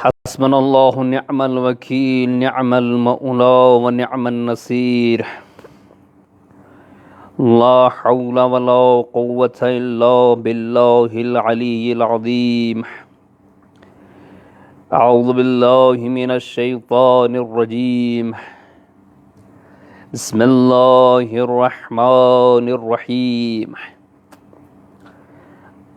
حسبنا اللہ نعم الوکیل نعم المولا ونعم النصیر لا حول ولا قوة الا باللہ العلی العظیم اعوذ باللہ من الشیطان الرجیم بسم اللہ الرحمن الرحیم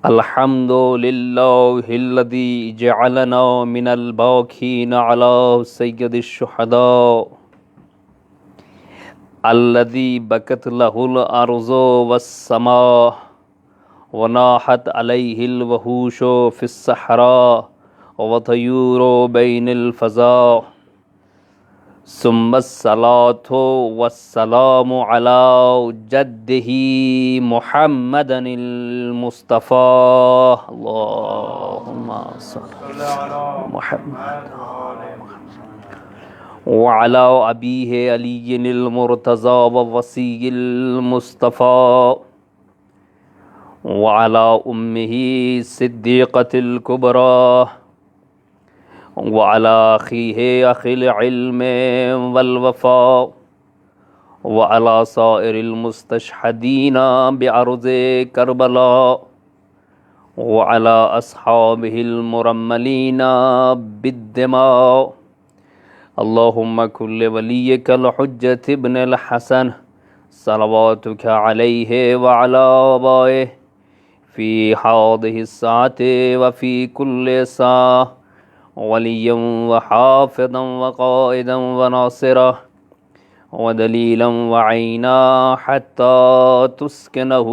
الحمد للہ الذی جعلنا من الباکین علی سید الشہداء الذی بکت لہ الارض والسماء وناحت علیہ الوحوش فی الصحراء وطیور بین الفضاء ثم الصلاة والسلام على جده محمد المصطفى اللهم صل على محمد وعلى أبيه علي المرتضى ووصي المصطفى وعلى أمه صديقة الكبرى وعلى أخيه أخي العلم والوفاء وعلى سائر المستشهدين بأرض كربلاء وعلى أصحابه المرملين بالدماء اللهم كن لوليك الحجة ابن الحسن صلواتك عليه وعلى آبائه في هذه الساعة وفي كل ساعة وليا وحافظا وقائدا وناصرا ودليلا وعينا حتى تسكنه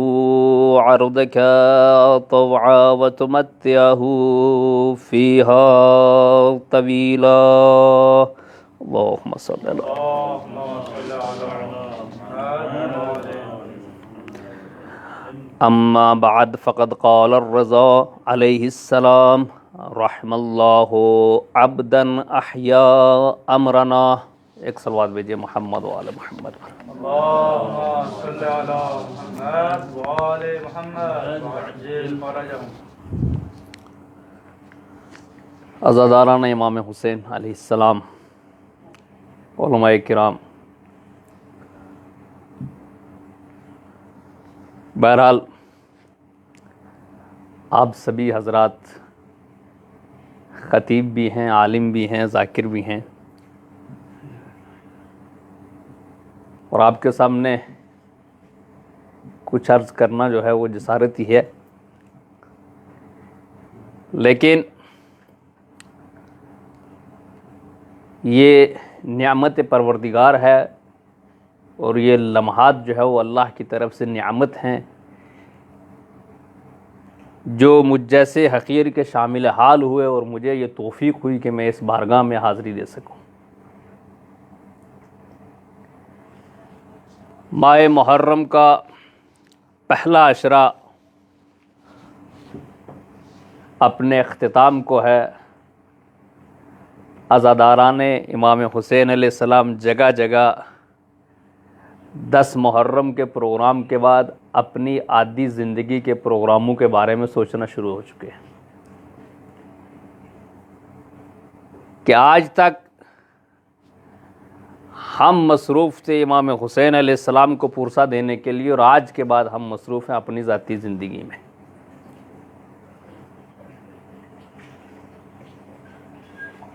عرضك طوعا وتمتعه فيها طويلا اللهم صل على اما بعد فقد قال الرضا عليه السلام رحم اللہ عبدا احیا امرنا ایک صلوات بھیجئے محمد و آل محمد اللہم صلی علی محمد و آل محمد وعجل فرجهم عزاداران امام حسین علیہ السلام، علماء کرام، بہرحال آپ سبھی حضرات خطیب بھی ہیں، عالم بھی ہیں، ذاکر بھی ہیں، اور آپ کے سامنے کچھ عرض کرنا جو ہے وہ جسارت ہی ہے، لیکن یہ نعمت پروردگار ہے اور یہ لمحات جو ہے وہ اللہ کی طرف سے نعمت ہیں جو مجھ جیسے حقیر کے شامل حال ہوئے اور مجھے یہ توفیق ہوئی کہ میں اس بارگاہ میں حاضری دے سکوں۔ ماہ محرم کا پہلا عشرہ اپنے اختتام کو ہے۔ عزاداران امام حسین علیہ السلام جگہ جگہ 10 محرم کے پروگرام کے بعد اپنی عادی زندگی کے پروگراموں کے بارے میں سوچنا شروع ہو چکے ہیں کہ آج تک ہم مصروف تھے امام حسین علیہ السلام کو پرسہ دینے کے لیے، اور آج کے بعد ہم مصروف ہیں اپنی ذاتی زندگی میں۔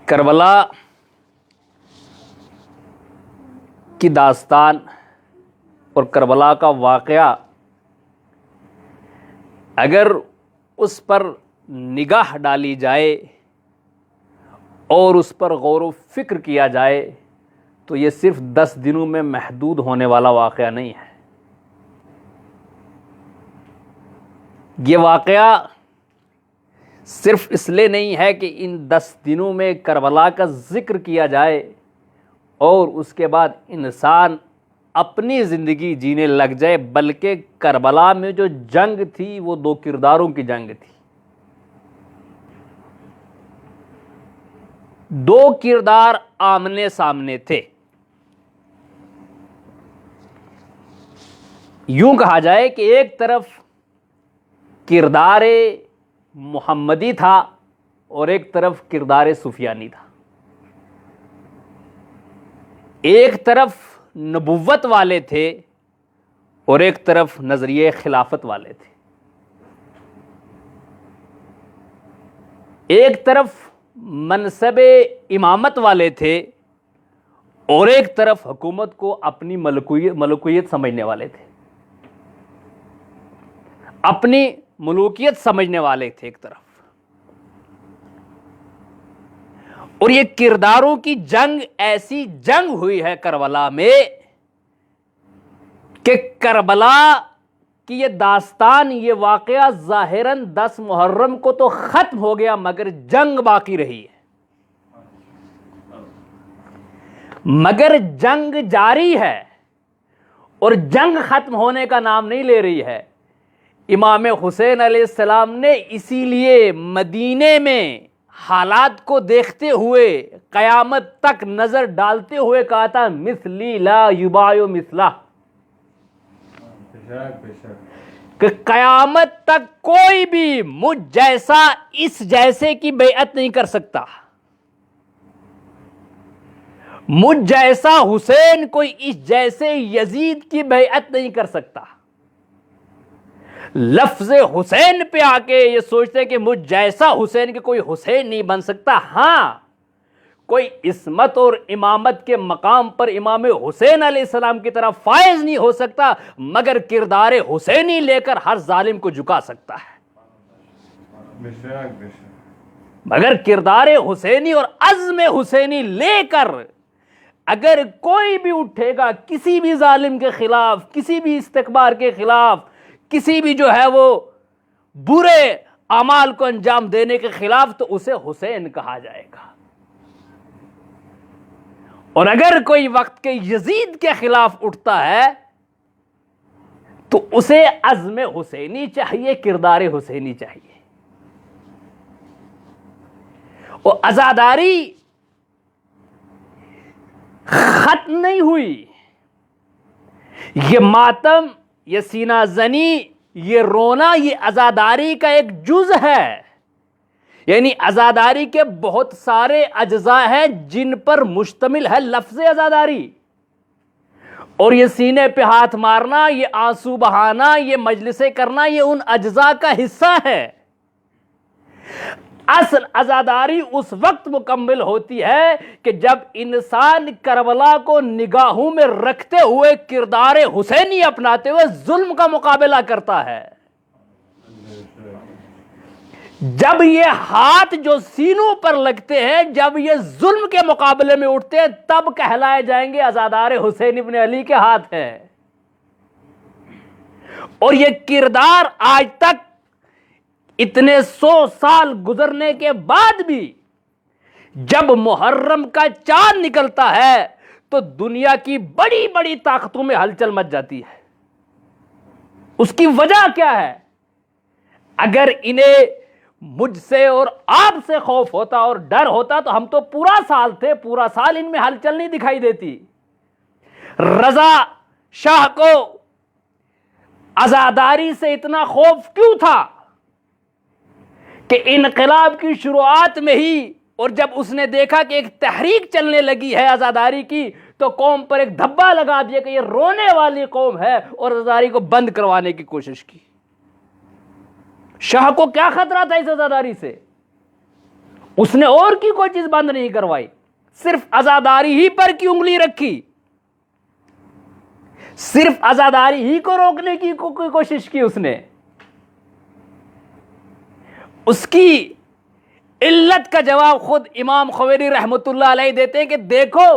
کربلا کی داستان اور کربلا کا واقعہ اگر اس پر نگاہ ڈالی جائے اور اس پر غور و فکر کیا جائے تو یہ صرف 10 دنوں میں محدود ہونے والا واقعہ نہیں ہے۔ یہ واقعہ صرف اس لیے نہیں ہے کہ ان 10 دنوں میں کربلا کا ذکر کیا جائے اور اس کے بعد انسان اپنی زندگی جینے لگ جائے، بلکہ کربلا میں جو جنگ تھی وہ 2 کرداروں کی جنگ تھی۔ 2 کردار آمنے سامنے تھے۔ یوں کہا جائے کہ ایک طرف کردار محمدی تھا اور ایک طرف کردار سفیانی تھا. ایک طرف نبوت والے تھے اور ایک طرف نظریہ خلافت والے تھے. ایک طرف منصب امامت والے تھے اور ایک طرف حکومت کو اپنی ملوکیت سمجھنے والے تھے. اپنی ملوکیت سمجھنے والے تھے ایک طرف. اور یہ کرداروں کی جنگ ایسی جنگ ہوئی ہے کربلا میں کہ کربلا کی یہ داستان، یہ واقعہ ظاہراً 10 محرم کو تو ختم ہو گیا مگر جنگ باقی رہی ہے. مگر جنگ جاری ہے اور جنگ ختم ہونے کا نام نہیں لے رہی ہے. امام حسین علیہ السلام نے اسی لیے مدینے میں حالات کو دیکھتے ہوئے قیامت تک نظر ڈالتے ہوئے کہا تھا مثلی لا یباع مثلہ، کہ قیامت تک کوئی بھی مجھ جیسا اس جیسے کی بیعت نہیں کر سکتا. مجھ جیسا حسین کوئی اس جیسے یزید کی بیعت نہیں کر سکتا. لفظ حسین پہ آ کے یہ سوچتے کہ مجھ جیسا حسین کے کوئی حسین نہیں بن سکتا. ہاں، کوئی عصمت اور امامت کے مقام پر امام حسین علیہ السلام کی طرف فائز نہیں ہو سکتا مگر کردار حسینی لے کر ہر ظالم کو جھکا سکتا ہے. مگر کردار حسینی اور عزم حسینی لے کر اگر کوئی بھی اٹھے گا کسی بھی ظالم کے خلاف، کسی بھی استکبار کے خلاف، کسی بھی جو ہے وہ برے اعمال کو انجام دینے کے خلاف، تو اسے حسین کہا جائے گا. اور اگر کوئی وقت کے یزید کے خلاف اٹھتا ہے تو اسے عزم حسینی چاہیے، کردار حسینی چاہیے. اور عزاداری ختم نہیں ہوئی. یہ ماتم، یہ سینہ زنی، یہ رونا، یہ عزاداری کا ایک جز ہے. یعنی عزاداری کے بہت سارے اجزاء ہیں جن پر مشتمل ہے لفظ عزاداری. اور یہ سینے پہ ہاتھ مارنا، یہ آنسو بہانا، یہ مجلسیں کرنا، یہ ان اجزاء کا حصہ ہے. اصل عزاداری اس وقت مکمل ہوتی ہے کہ جب انسان کربلا کو نگاہوں میں رکھتے ہوئے کردار حسینی اپناتے ہوئے ظلم کا مقابلہ کرتا ہے. جب یہ ہاتھ جو سینوں پر لگتے ہیں، جب یہ ظلم کے مقابلے میں اٹھتے ہیں، تب کہلائے جائیں گے عزادار حسین ابن علی کے ہاتھ ہیں. اور یہ کردار آج تک اتنے 100 سال گزرنے کے بعد بھی جب محرم کا چاند نکلتا ہے تو دنیا کی بڑی بڑی طاقتوں میں ہلچل مچ جاتی ہے. اس کی وجہ کیا ہے؟ اگر انہیں مجھ سے اور آپ سے خوف ہوتا اور ڈر ہوتا تو ہم تو پورا سال تھے، پورا سال ان میں ہلچل نہیں دکھائی دیتی. رضا شاہ کو عزاداری سے اتنا خوف کیوں تھا کہ انقلاب کی شروعات میں ہی، اور جب اس نے دیکھا کہ ایک تحریک چلنے لگی ہے عزاداری کی، تو قوم پر ایک دھبا لگا دیا کہ یہ رونے والی قوم ہے اور عزاداری کو بند کروانے کی کوشش کی. شاہ کو کیا خطرہ تھا اس عزاداری سے؟ اس نے اور کی کوئی چیز بند نہیں کروائی، صرف عزاداری ہی پر کی انگلی رکھی، صرف عزاداری ہی کو روکنے کی کوشش کی اس نے. اس کی علت کا جواب خود امام خویری رحمۃ اللہ علیہ دیتے ہیں کہ دیکھو،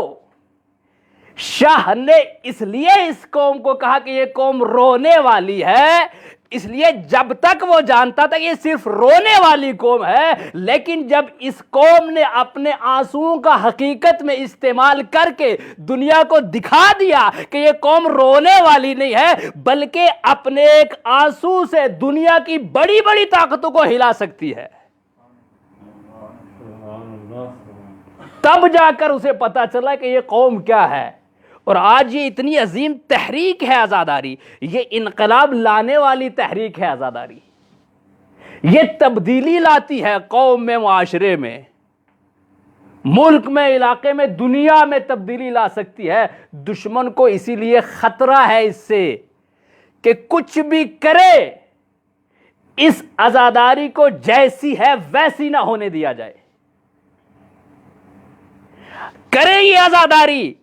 شاہ نے اس لیے اس قوم کو کہا کہ یہ قوم رونے والی ہے، اس لیے جب تک وہ جانتا تھا کہ یہ صرف رونے والی قوم ہے، لیکن جب اس قوم نے اپنے آنسوؤں کا حقیقت میں استعمال کر کے دنیا کو دکھا دیا کہ یہ قوم رونے والی نہیں ہے بلکہ اپنے ایک آنسو سے دنیا کی بڑی بڑی طاقتوں کو ہلا سکتی ہے، تب جا کر اسے پتا چلا کہ یہ قوم کیا ہے. اور آج یہ اتنی عظیم تحریک ہے عزاداری، یہ انقلاب لانے والی تحریک ہے عزاداری. یہ تبدیلی لاتی ہے قوم میں، معاشرے میں، ملک میں، علاقے میں، دنیا میں تبدیلی لا سکتی ہے۔ دشمن کو اسی لیے خطرہ ہے اس سے کہ کچھ بھی کرے اس عزاداری کو جیسی ہے ویسی نہ ہونے دیا جائے۔ کرے یہ عزاداری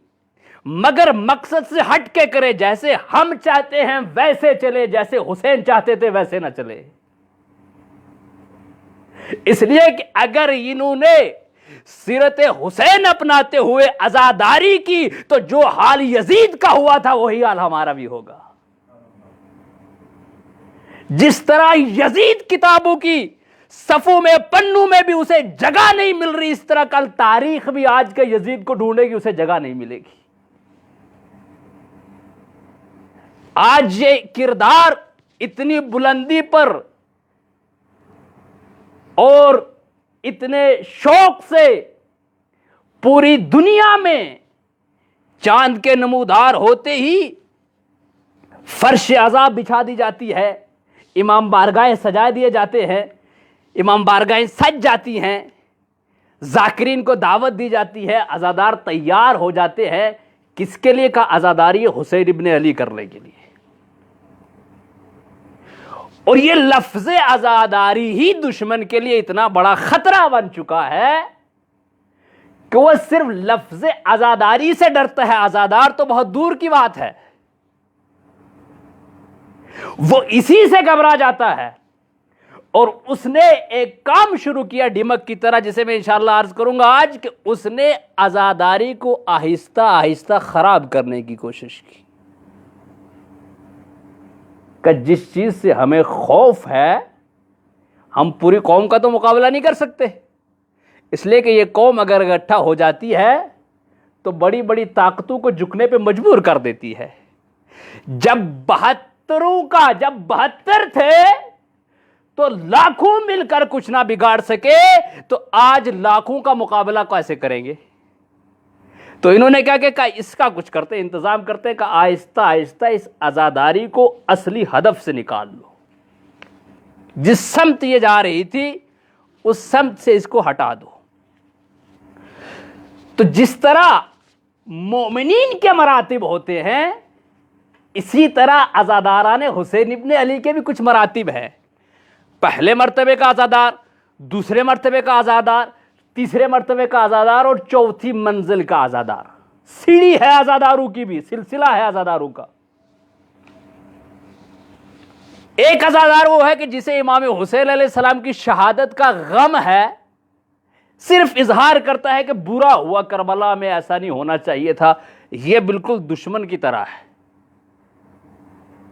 مگر مقصد سے ہٹ کے کرے، جیسے ہم چاہتے ہیں ویسے چلے، جیسے حسین چاہتے تھے ویسے نہ چلے۔ اس لیے کہ اگر انہوں نے سیرت حسین اپناتے ہوئے عزاداری کی تو جو حال یزید کا ہوا تھا وہی حال ہمارا بھی ہوگا۔ جس طرح یزید کتابوں کی صفوں میں، پنوں میں بھی اسے جگہ نہیں مل رہی، اس طرح کل تاریخ بھی آج کے یزید کو ڈھونڈے گی، اسے جگہ نہیں ملے گی۔ آج یہ کردار اتنی بلندی پر اور اتنے شوق سے پوری دنیا میں چاند کے نمودار ہوتے ہی فرش عذاب بچھا دی جاتی ہے، امام بارگاہیں سجا دیے جاتے ہیں، امام بارگاہیں سج جاتی ہیں، ذاکرین کو دعوت دی جاتی ہے، عزادار تیار ہو جاتے ہیں۔ کس کے لیے کا عزاداری؟ حسین ابن علی کرنے کے لیے۔ اور یہ لفظ عزاداری ہی دشمن کے لیے اتنا بڑا خطرہ بن چکا ہے کہ وہ صرف لفظ عزاداری سے ڈرتا ہے، عزادار تو بہت دور کی بات ہے، وہ اسی سے گھبرا جاتا ہے۔ اور اس نے ایک کام شروع کیا ڈمک کی طرح، جسے میں انشاءاللہ عرض کروں گا آج، کہ اس نے عزاداری کو آہستہ آہستہ خراب کرنے کی کوشش کی، کہ جس چیز سے ہمیں خوف ہے ہم پوری قوم کا تو مقابلہ نہیں کر سکتے، اس لیے کہ یہ قوم اگر اکٹھا ہو جاتی ہے تو بڑی بڑی طاقتوں کو جھکنے پہ مجبور کر دیتی ہے۔ جب 72 تھے تو لاکھوں مل کر کچھ نہ بگاڑ سکے، تو آج لاکھوں کا مقابلہ کیسے کریں گے؟ تو انہوں نے کیا کہ اس کا کچھ کرتے، انتظام کرتے کہ آہستہ آہستہ اس عزاداری کو اصلی ہدف سے نکال لو، جس سمت یہ جا رہی تھی اس سمت سے اس کو ہٹا دو۔ تو جس طرح مومنین کے مراتب ہوتے ہیں، اسی طرح عزاداران حسین ابن علی کے بھی کچھ مراتب ہیں۔ پہلے مرتبے کا عزادار، دوسرے مرتبے کا عزادار، تیسرے مرتبے کا عزادار اور چوتھی منزل کا عزادار۔ سیڑھی ہے عزاداروں کی بھی، سلسلہ ہے عزاداروں کا۔ ایک عزادار وہ ہے کہ جسے امام حسین علیہ السلام کی شہادت کا غم ہے، صرف اظہار کرتا ہے کہ برا ہوا کربلا میں، ایسا نہیں ہونا چاہیے تھا۔ یہ بالکل دشمن کی طرح ہے،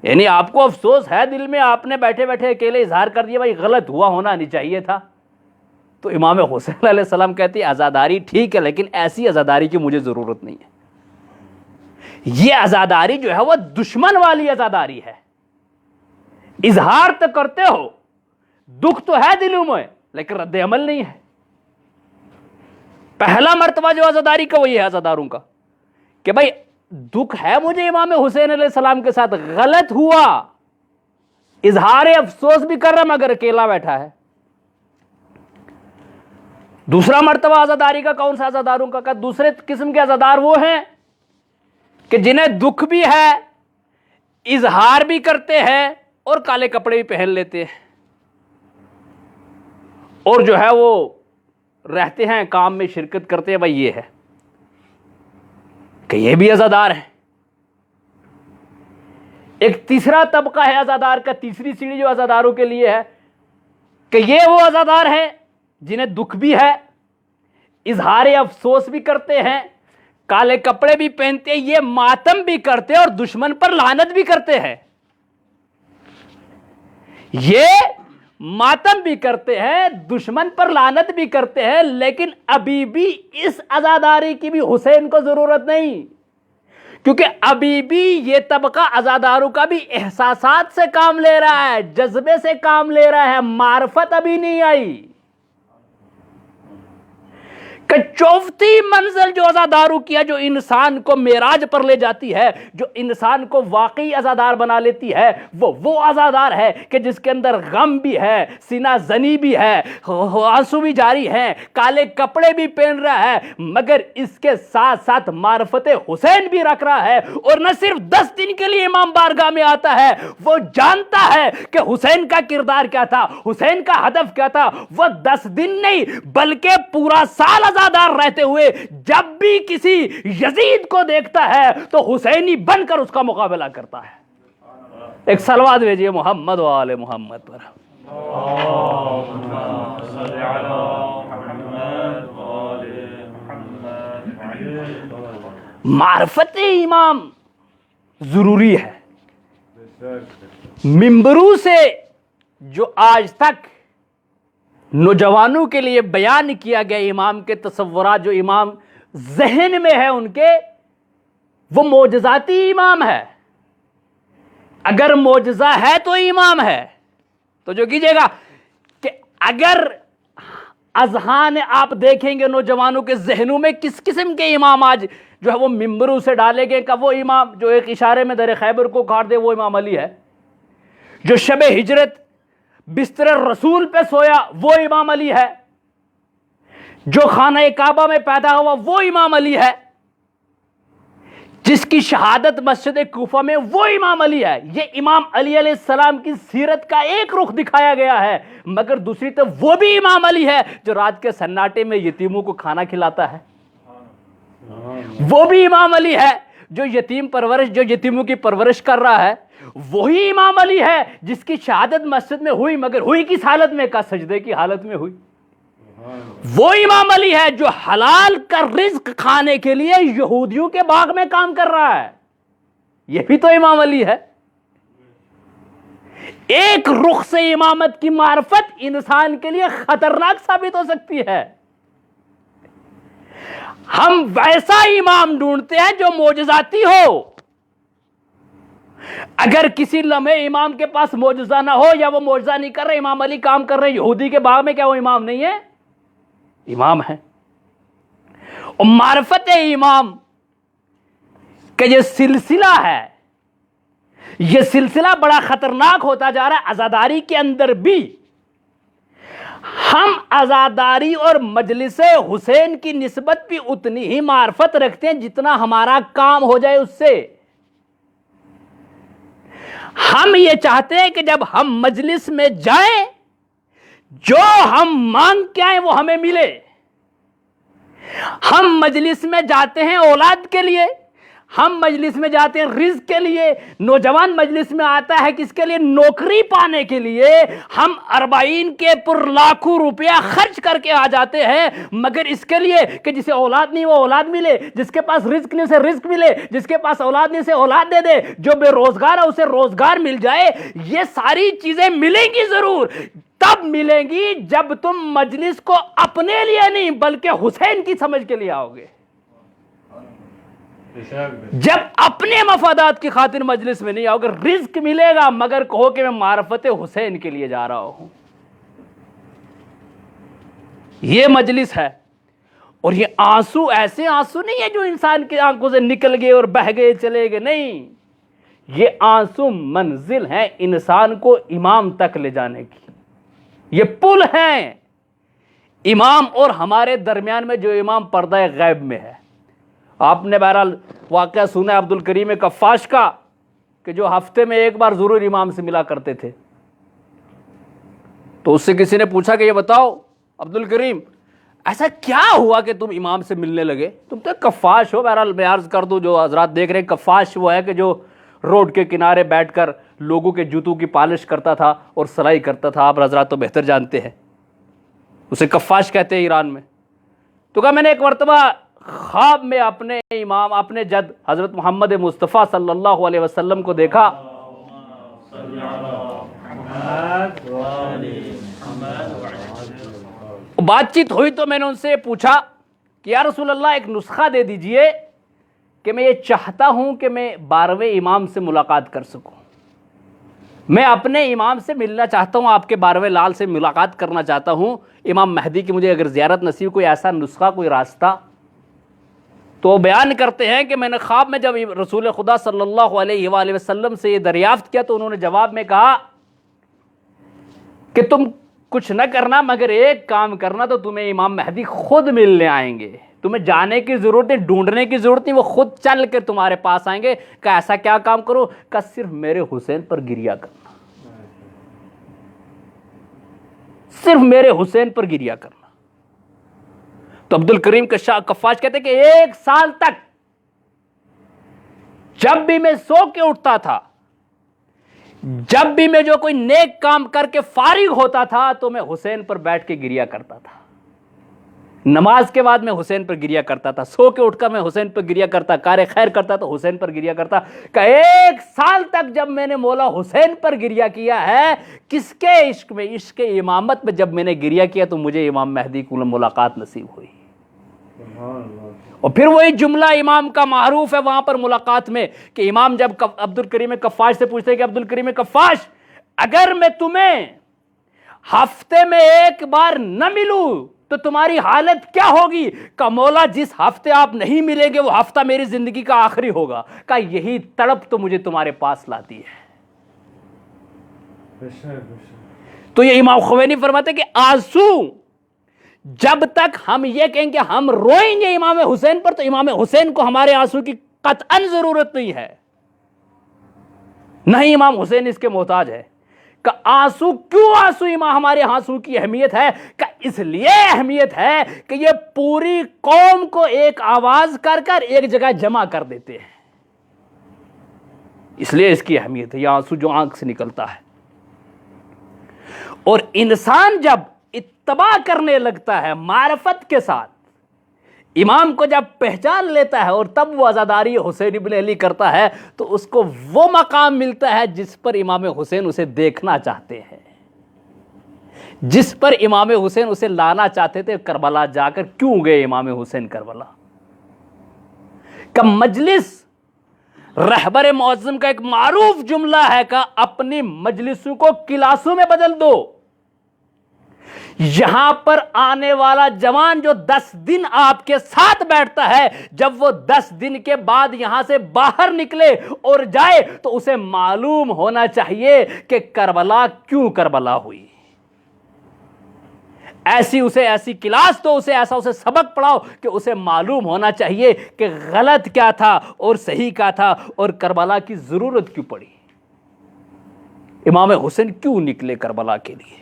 یعنی آپ کو افسوس ہے دل میں، آپ نے بیٹھے بیٹھے اکیلے اظہار کر دیا بھائی غلط ہوا، ہونا نہیں چاہیے تھا۔ تو امام حسین علیہ السلام کہتے ہیں عزاداری ٹھیک ہے لیکن ایسی عزاداری کی مجھے ضرورت نہیں ہے۔ یہ عزاداری جو ہے وہ دشمن والی عزاداری ہے۔ اظہار تو کرتے ہو، دکھ تو ہے دلوں میں، لیکن رد عمل نہیں ہے۔ پہلا مرتبہ جو عزاداری کا وہی ہے عزاداروں کا کہ بھائی دکھ ہے مجھے امام حسین علیہ السلام کے ساتھ، غلط ہوا، اظہار افسوس بھی کر رہا مگر اکیلا بیٹھا ہے۔ دوسرا مرتبہ عزاداری کا کون سا عزاداروں کا؟ دوسرے قسم کے عزادار وہ ہیں کہ جنہیں دکھ بھی ہے، اظہار بھی کرتے ہیں اور کالے کپڑے بھی پہن لیتے ہیں، اور جو ہے وہ رہتے ہیں، کام میں شرکت کرتے ہیں۔ بھائی یہ ہے کہ یہ بھی عزادار ہیں۔ ایک تیسرا طبقہ ہے عزادار کا، تیسری سیڑھی جو عزاداروں کے لیے ہے کہ یہ وہ عزادار ہیں جنہیں دکھ بھی ہے، اظہار افسوس بھی کرتے ہیں، کالے کپڑے بھی پہنتے ہیں، یہ ماتم بھی کرتے ہیں اور دشمن پر لعنت بھی کرتے ہیں۔ یہ ماتم بھی کرتے ہیں، دشمن پر لعنت بھی کرتے ہیں، لیکن ابھی بھی اس عزاداری کی بھی حسین کو ضرورت نہیں، کیونکہ ابھی بھی یہ طبقہ عزاداروں کا بھی احساسات سے کام لے رہا ہے، جذبے سے کام لے رہا ہے، معرفت ابھی نہیں آئی کہ چوتھی منزل جو عزاداروں کی ہے، جو انسان کو معراج پر لے جاتی ہے، جو انسان کو واقعی عزادار بنا لیتی ہے، وہ عزادار ہے کہ جس کے اندر غم بھی ہے، سینہ زنی بھی ہے، آنسو بھی جاری ہیں، کالے کپڑے بھی پہن رہا ہے، مگر اس کے ساتھ ساتھ معرفت حسین بھی رکھ رہا ہے، اور نہ صرف 10 دن کے لیے امام بارگاہ میں آتا ہے، وہ جانتا ہے کہ حسین کا کردار کیا تھا، حسین کا ہدف کیا تھا، وہ 10 دن نہیں بلکہ پورا سال عزادار رہتے ہوئے جب بھی کسی یزید کو دیکھتا ہے تو حسینی بن کر اس کا مقابلہ کرتا ہے۔ ایک صلوات بھیجئے محمد و آل محمد پر۔ معرفت امام ضروری ہے۔ ممبروں سے جو آج تک نوجوانوں کے لیے بیان کیا گیا امام کے تصورات، جو امام ذہن میں ہے ان کے، وہ معجزاتی امام ہے۔ اگر معجزہ ہے تو امام ہے۔ تو جو کیجئے گا کہ اگر اذہان آپ دیکھیں گے نوجوانوں کے ذہنوں میں کس قسم کے امام آج جو ہے وہ ممبروں سے ڈالے گئے، کہ وہ امام جو ایک اشارے میں در خیبر کو کاٹ دے وہ امام علی ہے، جو شب ہجرت بستر رسول پہ سویا وہ امام علی ہے، جو خانہ کعبہ میں پیدا ہوا وہ امام علی ہے، جس کی شہادت مسجد کوفہ میں وہ امام علی ہے۔ یہ امام علی علیہ السلام کی سیرت کا ایک رخ دکھایا گیا ہے، مگر دوسری طرف وہ بھی امام علی ہے جو رات کے سناٹے میں یتیموں کو کھانا کھلاتا ہے، وہ بھی امام علی ہے جو یتیموں کی پرورش کر رہا ہے، وہی امام علی ہے جس کی شہادت مسجد میں ہوئی، مگر ہوئی کس حالت میں؟ کا سجدے کی حالت میں ہوئی۔ وہ امام علی ہے جو حلال کا رزق کھانے کے لیے یہودیوں کے باغ میں کام کر رہا ہے، یہ بھی تو امام علی ہے۔ ایک رخ سے امامت کی معرفت انسان کے لیے خطرناک ثابت ہو سکتی ہے۔ ہم ویسا امام ڈھونڈتے ہیں جو معجزاتی ہو۔ اگر کسی لمحے امام کے پاس معجزہ نہ ہو یا وہ معجزہ نہیں کر رہے، امام علی کام کر رہے ہیں یہودی کے باغ میں، کیا وہ امام نہیں ہے؟ امام ہے۔ اور معرفت امام کا یہ سلسلہ ہے، یہ سلسلہ بڑا خطرناک ہوتا جا رہا ہے۔ عزاداری کے اندر بھی ہم عزاداری اور مجلس حسین کی نسبت بھی اتنی ہی معرفت رکھتے ہیں جتنا ہمارا کام ہو جائے اس سے۔ ہم یہ چاہتے ہیں کہ جب ہم مجلس میں جائیں جو ہم مانگ کے آئیں وہ ہمیں ملے۔ ہم مجلس میں جاتے ہیں اولاد کے لیے، ہم مجلس میں جاتے ہیں رزق کے لیے، نوجوان مجلس میں آتا ہے کس کے لیے؟ نوکری پانے کے لیے۔ ہم 40 کے پر لاکھوں روپیہ خرچ کر کے آ جاتے ہیں، مگر اس کے لیے کہ جسے اولاد نہیں وہ اولاد ملے، جس کے پاس رزق نہیں اسے رزق ملے، جس کے پاس اولاد نہیں اسے اولاد دے دے، جو بے روزگار ہے اسے روزگار مل جائے۔ یہ ساری چیزیں ملیں گی ضرور، تب ملیں گی جب تم مجلس کو اپنے لیے نہیں بلکہ حسین کی سمجھ کے لیے آؤ گے۔ جب اپنے مفادات کی خاطر مجلس میں نہیں آؤ گے، رزق ملے گا مگر کہو کہ میں معرفت حسین کے لیے جا رہا ہوں۔ یہ مجلس ہے، اور یہ آنسو ایسے آنسو نہیں ہے جو انسان کی آنکھوں سے نکل گئے اور بہہ گئے چلے گئے، نہیں، یہ آنسو منزل ہیں انسان کو امام تک لے جانے کی، یہ پل ہیں امام اور ہمارے درمیان میں، جو امام پردہ غیب میں ہے۔ آپ نے بہرحال واقعہ سنا عبد الکریم کفاش کا، کہ جو ہفتے میں ایک بار ضرور امام سے ملا کرتے تھے۔ تو اس سے کسی نے پوچھا کہ یہ بتاؤ عبد الکریم، ایسا کیا ہوا کہ تم امام سے ملنے لگے؟ تم تو کفاش ہو۔ بہرحال میں عرض کر دوں، جو حضرات دیکھ رہے ہیں، کفاش وہ ہے کہ جو روڈ کے کنارے بیٹھ کر لوگوں کے جوتوں کی پالش کرتا تھا اور سلائی کرتا تھا۔ آپ حضرات تو بہتر جانتے ہیں، اسے کفاش کہتے ہیں ایران میں۔ تو کہا میں نے ایک مرتبہ خواب میں اپنے امام، اپنے جد حضرت محمد مصطفیٰ صلی اللہ علیہ وسلم کو دیکھا۔ بات چیت ہوئی تو میں نے ان سے پوچھا کہ یا رسول اللہ ایک نسخہ دے دیجئے کہ میں یہ چاہتا ہوں کہ میں 12ویں امام سے ملاقات کر سکوں۔ میں اپنے امام سے ملنا چاہتا ہوں، آپ کے 12ویں لال سے ملاقات کرنا چاہتا ہوں، امام مہدی کی مجھے اگر زیارت نصیب، کوئی ایسا نسخہ، کوئی راستہ. تو بیان کرتے ہیں کہ میں نے خواب میں جب رسول خدا صلی اللہ علیہ وآلہ وسلم سے یہ دریافت کیا تو انہوں نے جواب میں کہا کہ تم کچھ نہ کرنا مگر ایک کام کرنا، تو تمہیں امام مہدی خود ملنے آئیں گے، تمہیں جانے کی ضرورت نہیں، ڈھونڈنے کی ضرورت نہیں، وہ خود چل کے تمہارے پاس آئیں گے. کہ ایسا کیا کام کرو؟ کہ صرف میرے حسین پر گریا کرنا، صرف میرے حسین پر گریا کرنا. تو عبد الکریم کفاش کہتے ہیں کہ 1 سال تک جب بھی میں سو کے اٹھتا تھا، جب بھی میں جو کوئی نیک کام کر کے فارغ ہوتا تھا تو میں حسین پر بیٹھ کے گریا کرتا تھا. نماز کے بعد میں حسین پر گریا کرتا تھا، سو کے اٹھ کر میں حسین پر گریا کرتا، کار خیر کرتا تو حسین پر گریا کرتا. کہ 1 سال تک جب میں نے مولا حسین پر گریا کیا ہے، کس کے عشق میں؟ عشق امامت میں جب میں نے گریا کیا تو مجھے امام مہدی کو ملاقات نصیب ہوئی. اور پھر وہی جملہ امام کا معروف ہے وہاں پر ملاقات میں کہ امام جب عبد الکریم کفاش سے پوچھتے ہیں کہ عبد الکریم کفاش، اگر میں تمہیں ہفتے میں 1 بار نہ ملوں تو تمہاری حالت کیا ہوگی؟ کہ مولا جس ہفتے آپ نہیں ملیں گے وہ ہفتہ میری زندگی کا آخری ہوگا. کہ یہی تڑپ تو مجھے تمہارے پاس لاتی ہے. تو یہ امام خمینی فرماتے کہ آنسو جب تک ہم یہ کہیں گے ہم روئیں گے امام حسین پر، تو امام حسین کو ہمارے آنسو کی قطعاً ضرورت نہیں ہے، نہیں امام حسین اس کے محتاج ہے. کہ آنسو کیوں؟ آنسو امام ہمارے آنسو کی اہمیت ہے کہ اس لیے اہمیت ہے کہ یہ پوری قوم کو ایک آواز کر کر ایک جگہ جمع کر دیتے ہیں، اس لیے اس کی اہمیت ہے. یہ آنسو جو آنکھ سے نکلتا ہے، اور انسان جب اتباع کرنے لگتا ہے معرفت کے ساتھ، امام کو جب پہچان لیتا ہے اور تب وہ عزاداری حسین ابن علی کرتا ہے تو اس کو وہ مقام ملتا ہے جس پر امام حسین اسے دیکھنا چاہتے ہیں، جس پر امام حسین اسے لانا چاہتے تھے. کربلا جا کر کیوں گئے امام حسین کربلا؟ کہ مجلس رہبر معظم کا ایک معروف جملہ ہے کہ اپنی مجلسوں کو کلاسوں میں بدل دو. یہاں پر آنے والا جوان جو 10 دن آپ کے ساتھ بیٹھتا ہے، جب وہ 10 دن کے بعد یہاں سے باہر نکلے اور جائے تو اسے معلوم ہونا چاہیے کہ کربلا کیوں کربلا ہوئی. ایسی کلاس تو اسے سبق پڑھاؤ کہ اسے معلوم ہونا چاہیے کہ غلط کیا تھا اور صحیح کیا تھا، اور کربلا کی ضرورت کیوں پڑی، امام حسین کیوں نکلے کربلا کے لیے.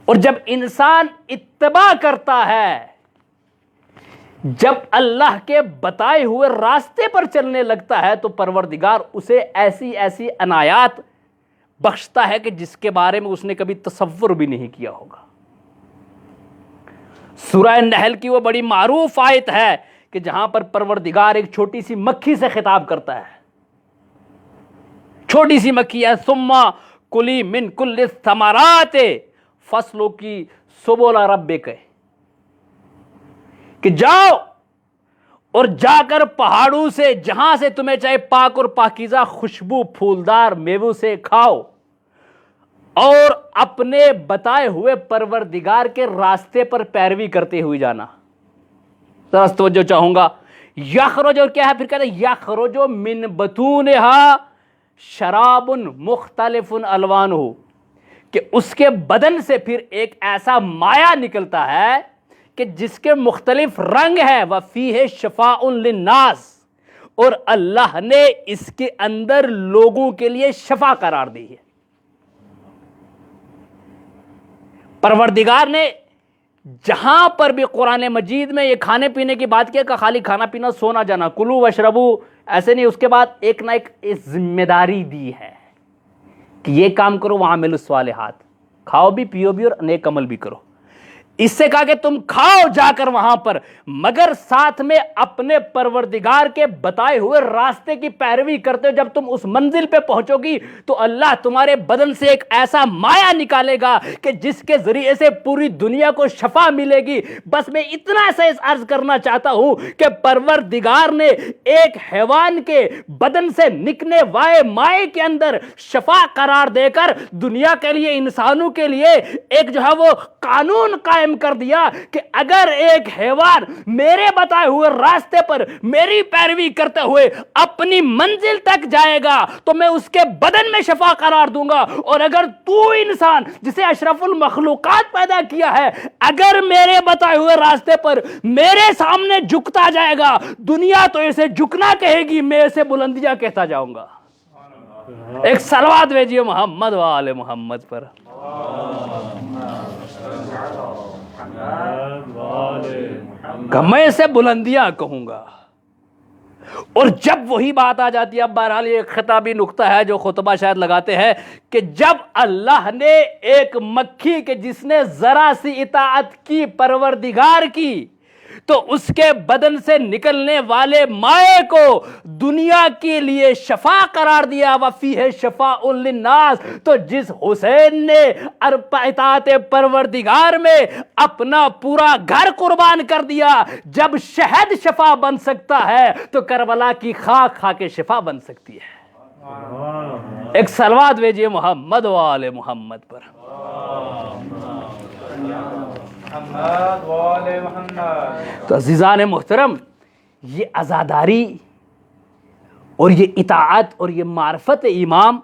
اور جب انسان اتباع کرتا ہے، جب اللہ کے بتائے ہوئے راستے پر چلنے لگتا ہے تو پروردگار اسے ایسی عنایات بخشتا ہے کہ جس کے بارے میں اس نے کبھی تصور بھی نہیں کیا ہوگا. سورہ نحل کی وہ بڑی معروف آیت ہے کہ جہاں پر پروردگار ایک چھوٹی سی مکھی سے خطاب کرتا ہے. چھوٹی سی مکھی ہے، ثم کلی من کل الثمرات فصلوں کی سبول ربک، کہ جاؤ اور جا کر پہاڑوں سے جہاں سے تمہیں چاہے پاک اور پاکیزہ خوشبو پھولدار میووں سے کھاؤ، اور اپنے بتائے ہوئے پروردگار کے راستے پر پیروی کرتے ہوئے جانا. ذرا توجہ چاہوں گا. یخرج، اور کیا ہے پھر کہتے ہیں یخرج من بطونہا شراب مختلف الوانہ، کہ اس کے بدن سے پھر ایک ایسا مایہ نکلتا ہے کہ جس کے مختلف رنگ ہیں. وَفِيهِ شِفَاءٌ لِلنَّاسِ، اور اللہ نے اس کے اندر لوگوں کے لیے شفا قرار دی ہے. پروردگار نے جہاں پر بھی قرآن مجید میں یہ کھانے پینے کی بات کیا کہ خالی کھانا پینا سونا جانا، کلو وشربو، ایسے نہیں، اس کے بعد ایک نہ ایک ذمہ داری دی ہے کہ یہ کام کرو، وعملوا الصالحات، کھاؤ بھی پیو بھی اور نیک عمل بھی کرو. اس سے کہا کہ تم کھاؤ جا کر وہاں پر، مگر ساتھ میں اپنے پروردگار کے بتائے ہوئے راستے کی پیروی کرتے ہو۔ جب تم اس منزل پہ پہنچو گی تو اللہ تمہارے بدن سے ایک ایسا مایا نکالے گا کہ جس کے ذریعے سے پوری دنیا کو شفا ملے گی۔ بس میں اتنا سا عرض کرنا چاہتا ہوں کہ پروردگار نے ایک حیوان کے بدن سے نکلنے والے مائع کے اندر شفا قرار دے کر دنیا کے لیے، انسانوں کے لیے ایک جو ہے وہ قانون قائم کر دیا کہ اگر ایک حیوان میرے بتائے ہوئے راستے پر میری پیروی کرتے ہوئے اپنی منزل تک جائے گا تو میں اس کے بدن میں شفا قرار دوں گا، اور اگر تو انسان جسے اشرف المخلوقات پیدا کیا ہے اگر میرے بتائے ہوئے راستے پر میرے سامنے جھکتا جائے گا، دنیا تو اسے جھکنا کہے گی، میں اسے بلندیاں کہتا جاؤں گا۔ ایک صلوات بھیجیے محمد و آل محمد پر۔ کہ میں اسے بلندیاں کہوں گا۔ اور جب وہی بات آ جاتی ہے، اب بہرحال یہ ایک خطابی نقطہ ہے جو خطبہ شاید لگاتے ہیں، کہ جب اللہ نے ایک مکھی کے جس نے ذرا سی اطاعت کی پروردگار کی تو اس کے بدن سے نکلنے والے مائع کو دنیا کے لیے شفا قرار دیا، وَفِيهِ شَفَاءٌ لِلنَّاسِ، تو جس حسین نے اطاعت پروردگار میں اپنا پورا گھر قربان کر دیا، جب شہد شفا بن سکتا ہے تو کربلا کی خاک کھا کے شفا بن سکتی ہے۔ ایک صلوات بھیجیے محمد و آل محمد پر۔ تو عزیزان محترم، یہ عزاداری اور یہ اطاعت اور یہ معرفت امام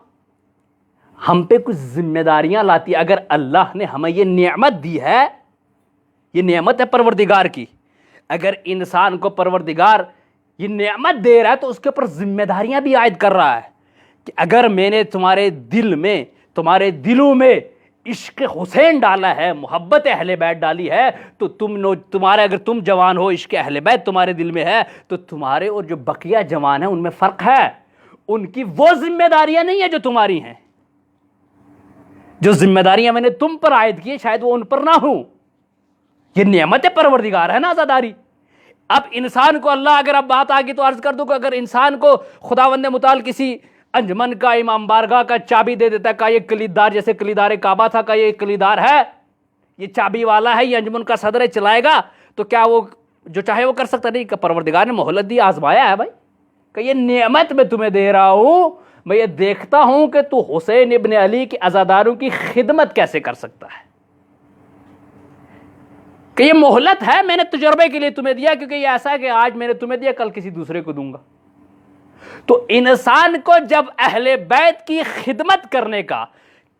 ہم پہ کچھ ذمہ داریاں لاتی ہے۔ اگر اللہ نے ہمیں یہ نعمت دی ہے، یہ نعمت ہے پروردگار کی، اگر انسان کو پروردگار یہ نعمت دے رہا ہے تو اس کے اوپر ذمہ داریاں بھی عائد کر رہا ہے کہ اگر میں نے تمہارے دل میں، تمہارے دلوں میں عشق حسین ڈالا ہے، محبت اہل بیت ڈالی ہے، تو تمہارے اگر تم جوان ہو، عشق اہل بیت تمہارے دل میں ہے، تو تمہارے اور جو بقیہ جوان ہیں ان میں فرق ہے۔ ان کی وہ ذمہ داریاں نہیں ہیں جو تمہاری ہیں۔ جو ذمہ داریاں میں نے تم پر عائد کی شاید وہ ان پر نہ ہوں۔ یہ نعمت پروردگار ہے نا عزاداری۔ اب انسان کو اللہ، اگر اب بات آگی تو عرض کر دوں کہ اگر انسان کو خداوند متعال کسی انجمن کا، امام بارگاہ کا چابی دے دیتا ہے کہ یہ کلیدار، جیسے کلیدار کعبہ تھا، کہ یہ کلیدار ہے، یہ چابی والا ہے، یہ انجمن کا صدر ہے، چلائے گا، تو کیا وہ جو چاہے وہ کر سکتا؟ نہیں، کہ پروردگار نے مہلت دی، آزمایا ہے بھائی، کہ یہ نعمت میں تمہیں دے رہا ہوں، میں یہ دیکھتا ہوں کہ تو حسین ابن علی کے عزاداروں کی خدمت کیسے کر سکتا ہے، کہ یہ مہلت ہے، میں نے تجربے کے لیے تمہیں دیا، کیونکہ یہ ایسا ہے کہ آج میں نے تمہیں دیا، کل کسی دوسرے کو دوں گا۔ تو انسان کو جب اہل بیت کی خدمت کرنے کا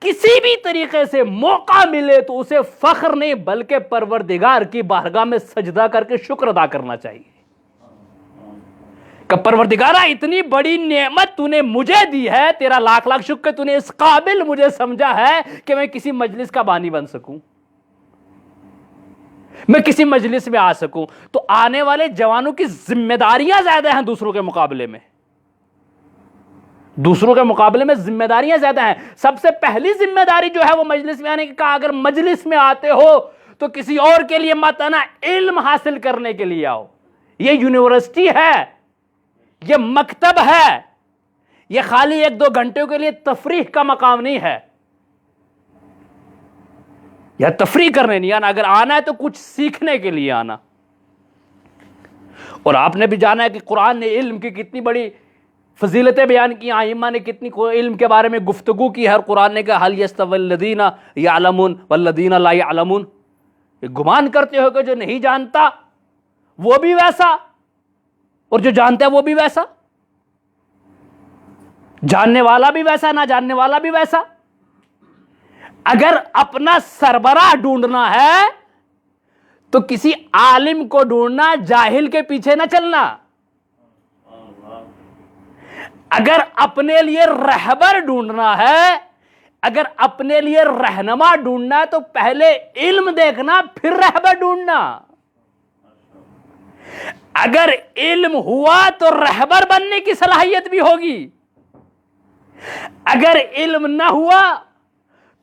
کسی بھی طریقے سے موقع ملے تو اسے فخر نہیں بلکہ پروردگار کی بارگاہ میں سجدہ کر کے شکر ادا کرنا چاہیے کہ پروردگارہ اتنی بڑی نعمت تو نے مجھے دی ہے، تیرا لاکھ لاکھ شکر، تو نے اس قابل مجھے سمجھا ہے کہ میں کسی مجلس کا بانی بن سکوں، میں کسی مجلس میں آ سکوں۔ تو آنے والے جوانوں کی ذمہ داریاں زیادہ ہیں دوسروں کے مقابلے میں، دوسروں کے مقابلے میں ذمہ داریاں زیادہ ہیں۔ سب سے پہلی ذمہ داری جو ہے وہ مجلس میں آنے کی، کہا اگر مجلس میں آتے ہو تو کسی اور کے لیے مت آنا، علم حاصل کرنے کے لیے آؤ۔ یہ یونیورسٹی ہے، یہ مکتب ہے، یہ خالی ایک دو گھنٹوں کے لیے تفریح کا مقام نہیں ہے، یا تفریح کرنے نہیں آنا، اگر آنا ہے تو کچھ سیکھنے کے لیے آنا۔ اور آپ نے بھی جانا ہے کہ قرآن نے علم کی کتنی بڑی فضیلتیں بیان کی، ائمہ نے کتنی علم کے بارے میں گفتگو کی ہے، اور قرآن نے کہا هل يستوي الذين يعلمون والذين لا يعلمون، گمان کرتے ہو کہ جو نہیں جانتا وہ بھی ویسا اور جو جانتا ہے وہ بھی ویسا، جاننے والا بھی ویسا، نہ جاننے والا بھی ویسا۔ اگر اپنا سربراہ ڈھونڈنا ہے تو کسی عالم کو ڈھونڈنا، جاہل کے پیچھے نہ چلنا۔ اگر اپنے لیے رہبر ڈھونڈنا ہے، اگر اپنے لیے رہنما ڈھونڈنا ہے تو پہلے علم دیکھنا پھر رہبر ڈھونڈنا۔ اگر علم ہوا تو رہبر بننے کی صلاحیت بھی ہوگی، اگر علم نہ ہوا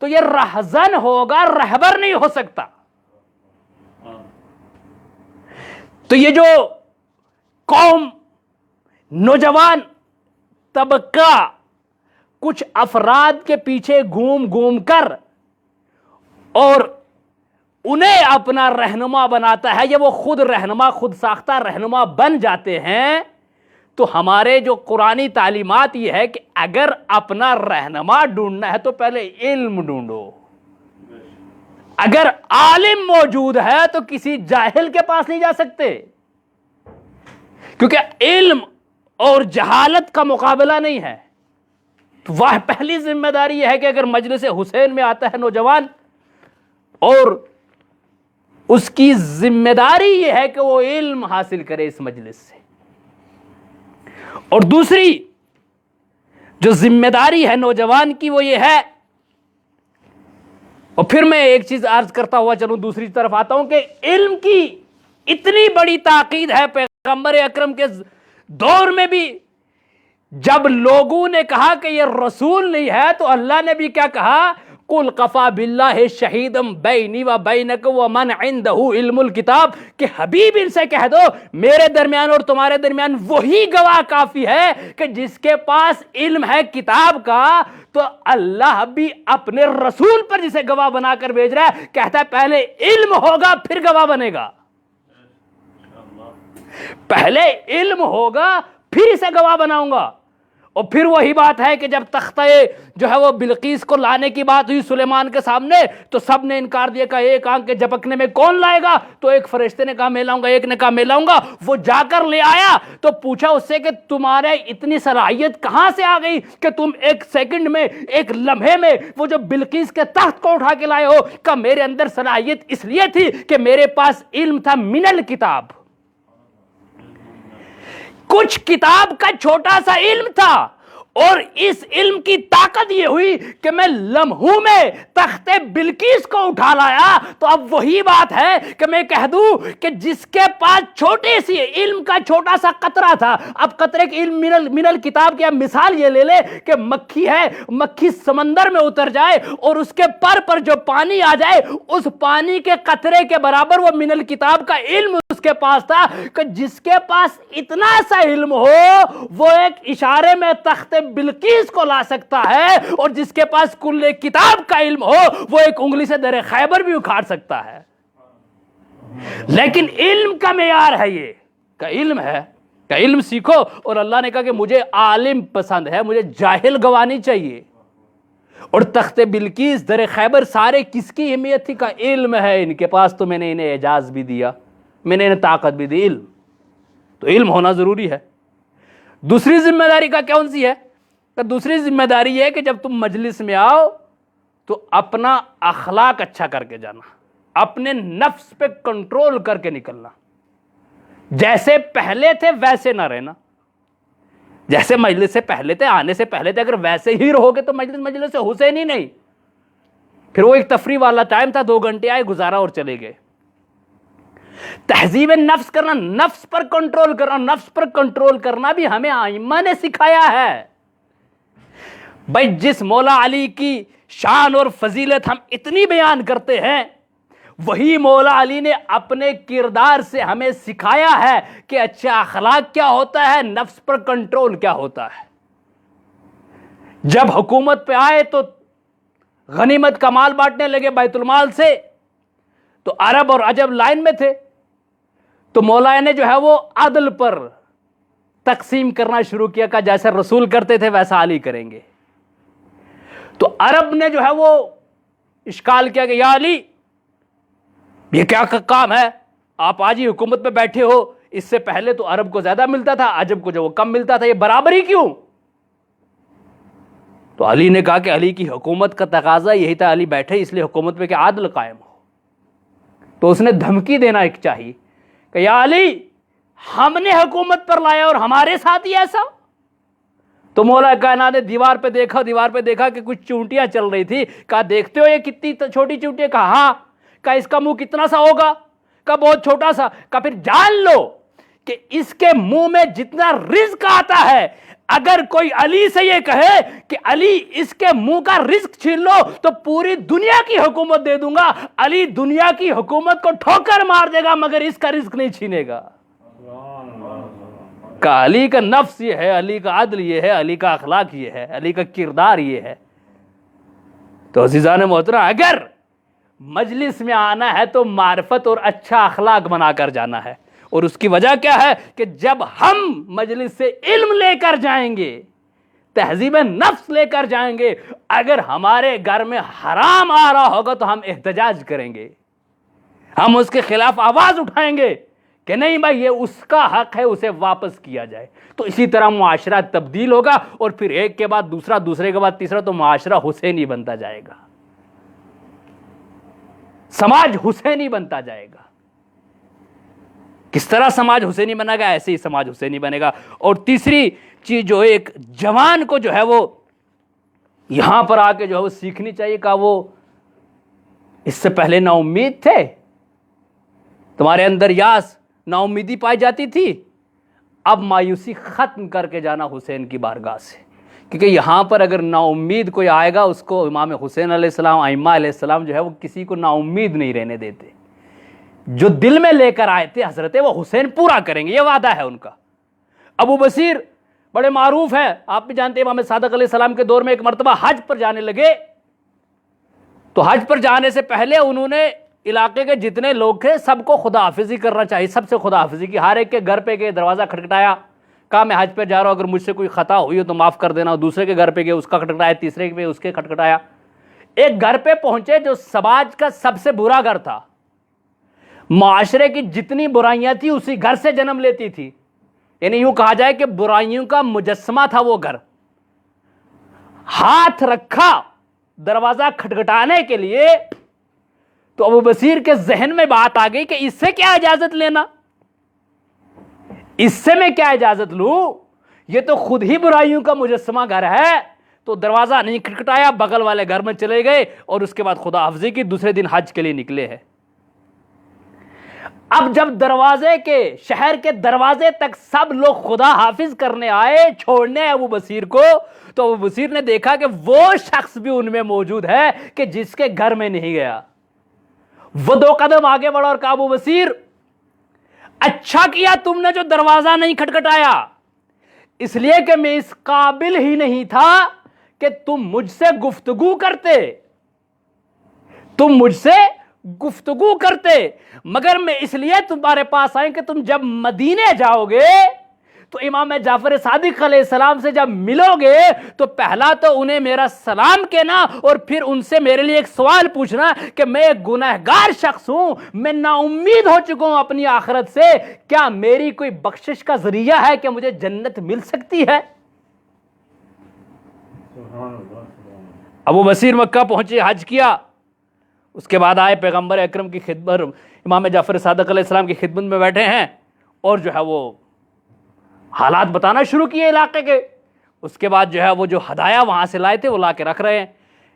تو یہ رہزن ہوگا، رہبر نہیں ہو سکتا۔ تو یہ جو قوم، نوجوان طبقہ کچھ افراد کے پیچھے گھوم گھوم کر اور انہیں اپنا رہنما بناتا ہے، یا وہ خود رہنما، خود ساختہ رہنما بن جاتے ہیں، تو ہمارے جو قرآنی تعلیمات یہ ہے کہ اگر اپنا رہنما ڈھونڈنا ہے تو پہلے علم ڈھونڈو. اگر عالم موجود ہے تو کسی جاہل کے پاس نہیں جا سکتے، کیونکہ علم اور جہالت کا مقابلہ نہیں ہے. تو وہ پہلی ذمہ داری یہ ہے کہ اگر مجلس حسین میں آتا ہے نوجوان، اور اس کی ذمہ داری یہ ہے کہ وہ علم حاصل کرے اس مجلس سے. اور دوسری جو ذمہ داری ہے نوجوان کی وہ یہ ہے، اور پھر میں ایک چیز عرض کرتا ہوا چلوں دوسری طرف آتا ہوں، کہ علم کی اتنی بڑی تاکید ہے پیغمبر اکرم کے دور میں بھی. جب لوگوں نے کہا کہ یہ رسول نہیں ہے تو اللہ نے بھی کیا کہا؟ قُلْ قَفَى بِاللَّهِ شَهِيدًا بَيْنِي وَبَيْنَكَ وَمَنْ عِنْدَهُ عِلْمُ الْكِتَابِ، کہ حبیب ان سے کہہ دو میرے درمیان اور تمہارے درمیان وہی گواہ کافی ہے کہ جس کے پاس علم ہے کتاب کا. تو اللہ بھی اپنے رسول پر جسے گواہ بنا کر بھیج رہا ہے، کہتا ہے پہلے علم ہوگا پھر گواہ بنے گا. پہلے علم ہوگا پھر اسے گواہ بناؤں گا. اور پھر وہی بات ہے کہ جب تختہ جو ہے وہ بلقیس کو لانے کی بات ہوئی سلیمان کے سامنے، تو سب نے انکار دیا کہ ایک آنکھ کے جھپکنے میں کون لائے گا؟ تو ایک فرشتے نے کہا میں لاؤں گا، ایک نے کہا میں لاؤں گا. وہ جا کر لے آیا تو پوچھا اس سے کہ تمہارے اتنی صلاحیت کہاں سے آ گئی کہ تم ایک سیکنڈ میں، ایک لمحے میں وہ جو بلقیس کے تخت کو اٹھا کے لائے ہو؟ کہ میرے اندر صلاحیت اس لیے تھی کہ میرے پاس علم تھا من الکتاب، کچھ کتاب کا چھوٹا سا علم تھا. اور اس علم کی طاقت یہ ہوئی کہ میں لمحوں میں تخت بلقیس کو اٹھا لایا. تو اب وہی بات ہے کہ میں کہہ دوں کہ جس کے پاس چھوٹے سی علم کا چھوٹا سا قطرہ تھا، اب قطرے کے علم من الکتاب کی اب مثال یہ لے لے کہ مکھی ہے، مکھی سمندر میں اتر جائے اور اس کے پر جو پانی آ جائے، اس پانی کے قطرے کے برابر وہ من الکتاب کا علم اس کے پاس تھا. کہ جس کے پاس اتنا سا علم ہو وہ ایک اشارے میں تخت بلقیس کو لا سکتا ہے، اور جس کے پاس کل کتاب کا علم ہو وہ ایک انگلی سے در خیبر بھی اکھاڑ سکتا ہے. لیکن علم کا معیار ہے یہ کہ علم ہے کہ علم سیکھو. اور اللہ نے کہا کہ مجھے عالم پسند ہے، مجھے جاہل گوانی چاہیے. اور تخت بلقیس، در خیبر، سارے کس کی اہمیت تھی؟ کہ علم ہے ان کے پاس تو میں نے انہیں اعجاز بھی دیا، میں نے انہیں طاقت بھی دی. علم تو علم ہونا ضروری ہے. دوسری ذمہ داری کا کون سی ہے؟ کہ دوسری ذمہ داری یہ ہے کہ جب تم مجلس میں آؤ تو اپنا اخلاق اچھا کر کے جانا، اپنے نفس پہ کنٹرول کر کے نکلنا. جیسے پہلے تھے ویسے نہ رہنا، جیسے مجلس سے پہلے تھے، آنے سے پہلے تھے. اگر ویسے ہی رہو گے تو مجلس سے حسین ہی نہیں. پھر وہ ایک تفریح والا ٹائم تھا، 2 گھنٹے آئے، گزارا اور چلے گئے. تہذیب نفس کرنا، نفس پر کنٹرول کرنا. نفس پر کنٹرول کرنا بھی ہمیں ائمہ نے سکھایا ہے. بھائی جس مولا علی کی شان اور فضیلت ہم اتنی بیان کرتے ہیں، وہی مولا علی نے اپنے کردار سے ہمیں سکھایا ہے کہ اچھا اخلاق کیا ہوتا ہے، نفس پر کنٹرول کیا ہوتا ہے. جب حکومت پہ آئے تو غنیمت کا مال بانٹنے لگے بیت المال سے، تو عرب اور عجب لائن میں تھے. تو مولا نے جو ہے وہ عدل پر تقسیم کرنا شروع کیا، کہ جیسے رسول کرتے تھے ویسا علی کریں گے. تو عرب نے جو ہے وہ اشکال کیا کہ یا علی یہ کیا کام ہے، آپ آج ہی حکومت پہ بیٹھے ہو، اس سے پہلے تو عرب کو زیادہ ملتا تھا، عجب کو جو وہ کم ملتا تھا، یہ برابری کیوں؟ تو علی نے کہا کہ علی کی حکومت کا تقاضا یہی تھا، علی بیٹھے اس لیے حکومت پہ کہ عادل قائم ہو. تو اس نے دھمکی دینا ایک چاہیے کہ یا علی ہم نے حکومت پر لایا اور ہمارے ساتھ ہی ایسا. تو مولا کائنات نے دیوار پہ دیکھا کہ کچھ چونٹیاں چل رہی تھی. کہا دیکھتے ہو یہ کتنی چھوٹی چونٹیاں؟ کہا ہاں. کہا اس کا منہ کتنا سا ہوگا؟ کہا بہت چھوٹا سا. کہا پھر جان لو کہ اس کے منہ میں جتنا رزق آتا ہے، اگر کوئی علی سے یہ کہے کہ علی اس کے منہ کا رزق چھین لو تو پوری دنیا کی حکومت دے دوں گا، علی دنیا کی حکومت کو ٹھوکر مار دے گا مگر اس کا رزق نہیں چھینے گا. کہ علی کا نفس یہ ہے، علی کا عدل یہ ہے، علی کا اخلاق یہ ہے، علی کا کردار یہ ہے. تو عزیزان محترم، اگر مجلس میں آنا ہے تو معرفت اور اچھا اخلاق بنا کر جانا ہے. اور اس کی وجہ کیا ہے کہ جب ہم مجلس سے علم لے کر جائیں گے، تہذیب نفس لے کر جائیں گے، اگر ہمارے گھر میں حرام آ رہا ہوگا تو ہم احتجاج کریں گے، ہم اس کے خلاف آواز اٹھائیں گے کہ نہیں بھائی یہ اس کا حق ہے، اسے واپس کیا جائے. تو اسی طرح معاشرہ تبدیل ہوگا، اور پھر ایک کے بعد دوسرا، دوسرے کے بعد تیسرا، تو معاشرہ حسینی بنتا جائے گا، سماج حسینی بنتا جائے گا. کس طرح سماج حسینی بنے گا؟ ایسے ہی سماج حسینی بنے گا. اور تیسری چیز جو ایک جوان کو جو ہے وہ یہاں پر آ کے جو ہے وہ سیکھنی چاہیے کہ وہ اس سے پہلے نا امید تھے، تمہارے اندر یاس نا امیدی پائی جاتی تھی، اب مایوسی ختم کر کے جانا حسین کی بارگاہ سے. کیونکہ یہاں پر اگر نا امید کوئی آئے گا، اس کو امام حسین علیہ السلام، ائمہ علیہ السلام جو ہے وہ کسی کو نا امید نہیں رہنے دیتے. جو دل میں لے کر آئے تھے حضرت، وہ حسین پورا کریں گے، یہ وعدہ ہے ان کا. ابو بصیر بڑے معروف ہیں، آپ بھی جانتے ہیں، امام صادق علیہ السلام کے دور میں ایک مرتبہ حج پر جانے لگے. تو حج پر جانے سے پہلے انہوں نے علاقے کے جتنے لوگ تھے سب کو خدا حافظی کرنا چاہیے، سب سے خدا حافظی کی. ہر ایک کے گھر پہ گئے، دروازہ کھٹکھٹایا، کہا میں حج پہ جا رہا ہوں، اگر مجھ سے کوئی خطا ہوئی ہو تو معاف کر دینا. دوسرے کے گھر پہ گئے، اس کا کھٹکھٹایا، تیسرے پہ اس کے کھٹکھٹایا. ایک گھر پہ پہنچے جو سماج کا سب سے برا گھر تھا، معاشرے کی جتنی برائیاں تھی اسی گھر سے جنم لیتی تھی، یعنی یوں کہا جائے کہ برائیوں کا مجسمہ تھا وہ گھر. ہاتھ رکھا دروازہ کھٹکھٹانے کے لیے، تو ابو بصیر کے ذہن میں بات آ گئی کہ اس سے کیا اجازت لینا، اس سے میں کیا اجازت لوں، یہ تو خود ہی برائیوں کا مجسمہ گھر ہے. تو دروازہ نہیں کھٹکھٹایا، بغل والے گھر میں چلے گئے، اور اس کے بعد خدا حافظی کی، دوسرے دن حج کے لیے نکلے ہیں. اب جب دروازے کے، شہر کے دروازے تک سب لوگ خدا حافظ کرنے آئے، چھوڑنے ابو بصیر کو، تو ابو بصیر نے دیکھا کہ وہ شخص بھی ان میں موجود ہے کہ جس کے گھر میں نہیں گیا. وہ 2 قدم آگے بڑھا اور کہا ابو بصیر اچھا کیا تم نے جو دروازہ نہیں کھٹکھٹایا، اس لیے کہ میں اس قابل ہی نہیں تھا کہ تم مجھ سے گفتگو کرتے، تم مجھ سے گفتگو کرتے، مگر میں اس لیے تمہارے پاس آئے کہ تم جب مدینے جاؤ گے تو امام جعفر صادق علیہ السلام سے جب ملو گے تو پہلا تو انہیں میرا سلام کہنا، اور پھر ان سے میرے لیے ایک سوال پوچھنا کہ میں ایک گنہگار شخص ہوں، میں نا امید ہو چکا ہوں اپنی آخرت سے، کیا میری کوئی بخشش کا ذریعہ ہے کہ مجھے جنت مل سکتی ہے؟ ابو بصیر مکہ پہنچے، حج کیا، اس کے بعد آئے پیغمبر اکرم کی خدمت، امام جعفر صادق علیہ السلام کی خدمت میں بیٹھے ہیں، اور جو ہے وہ حالات بتانا شروع کیے علاقے کے. اس کے بعد جو ہے وہ جو ہدایہ وہاں سے لائے تھے وہ لا کے رکھ رہے ہیں.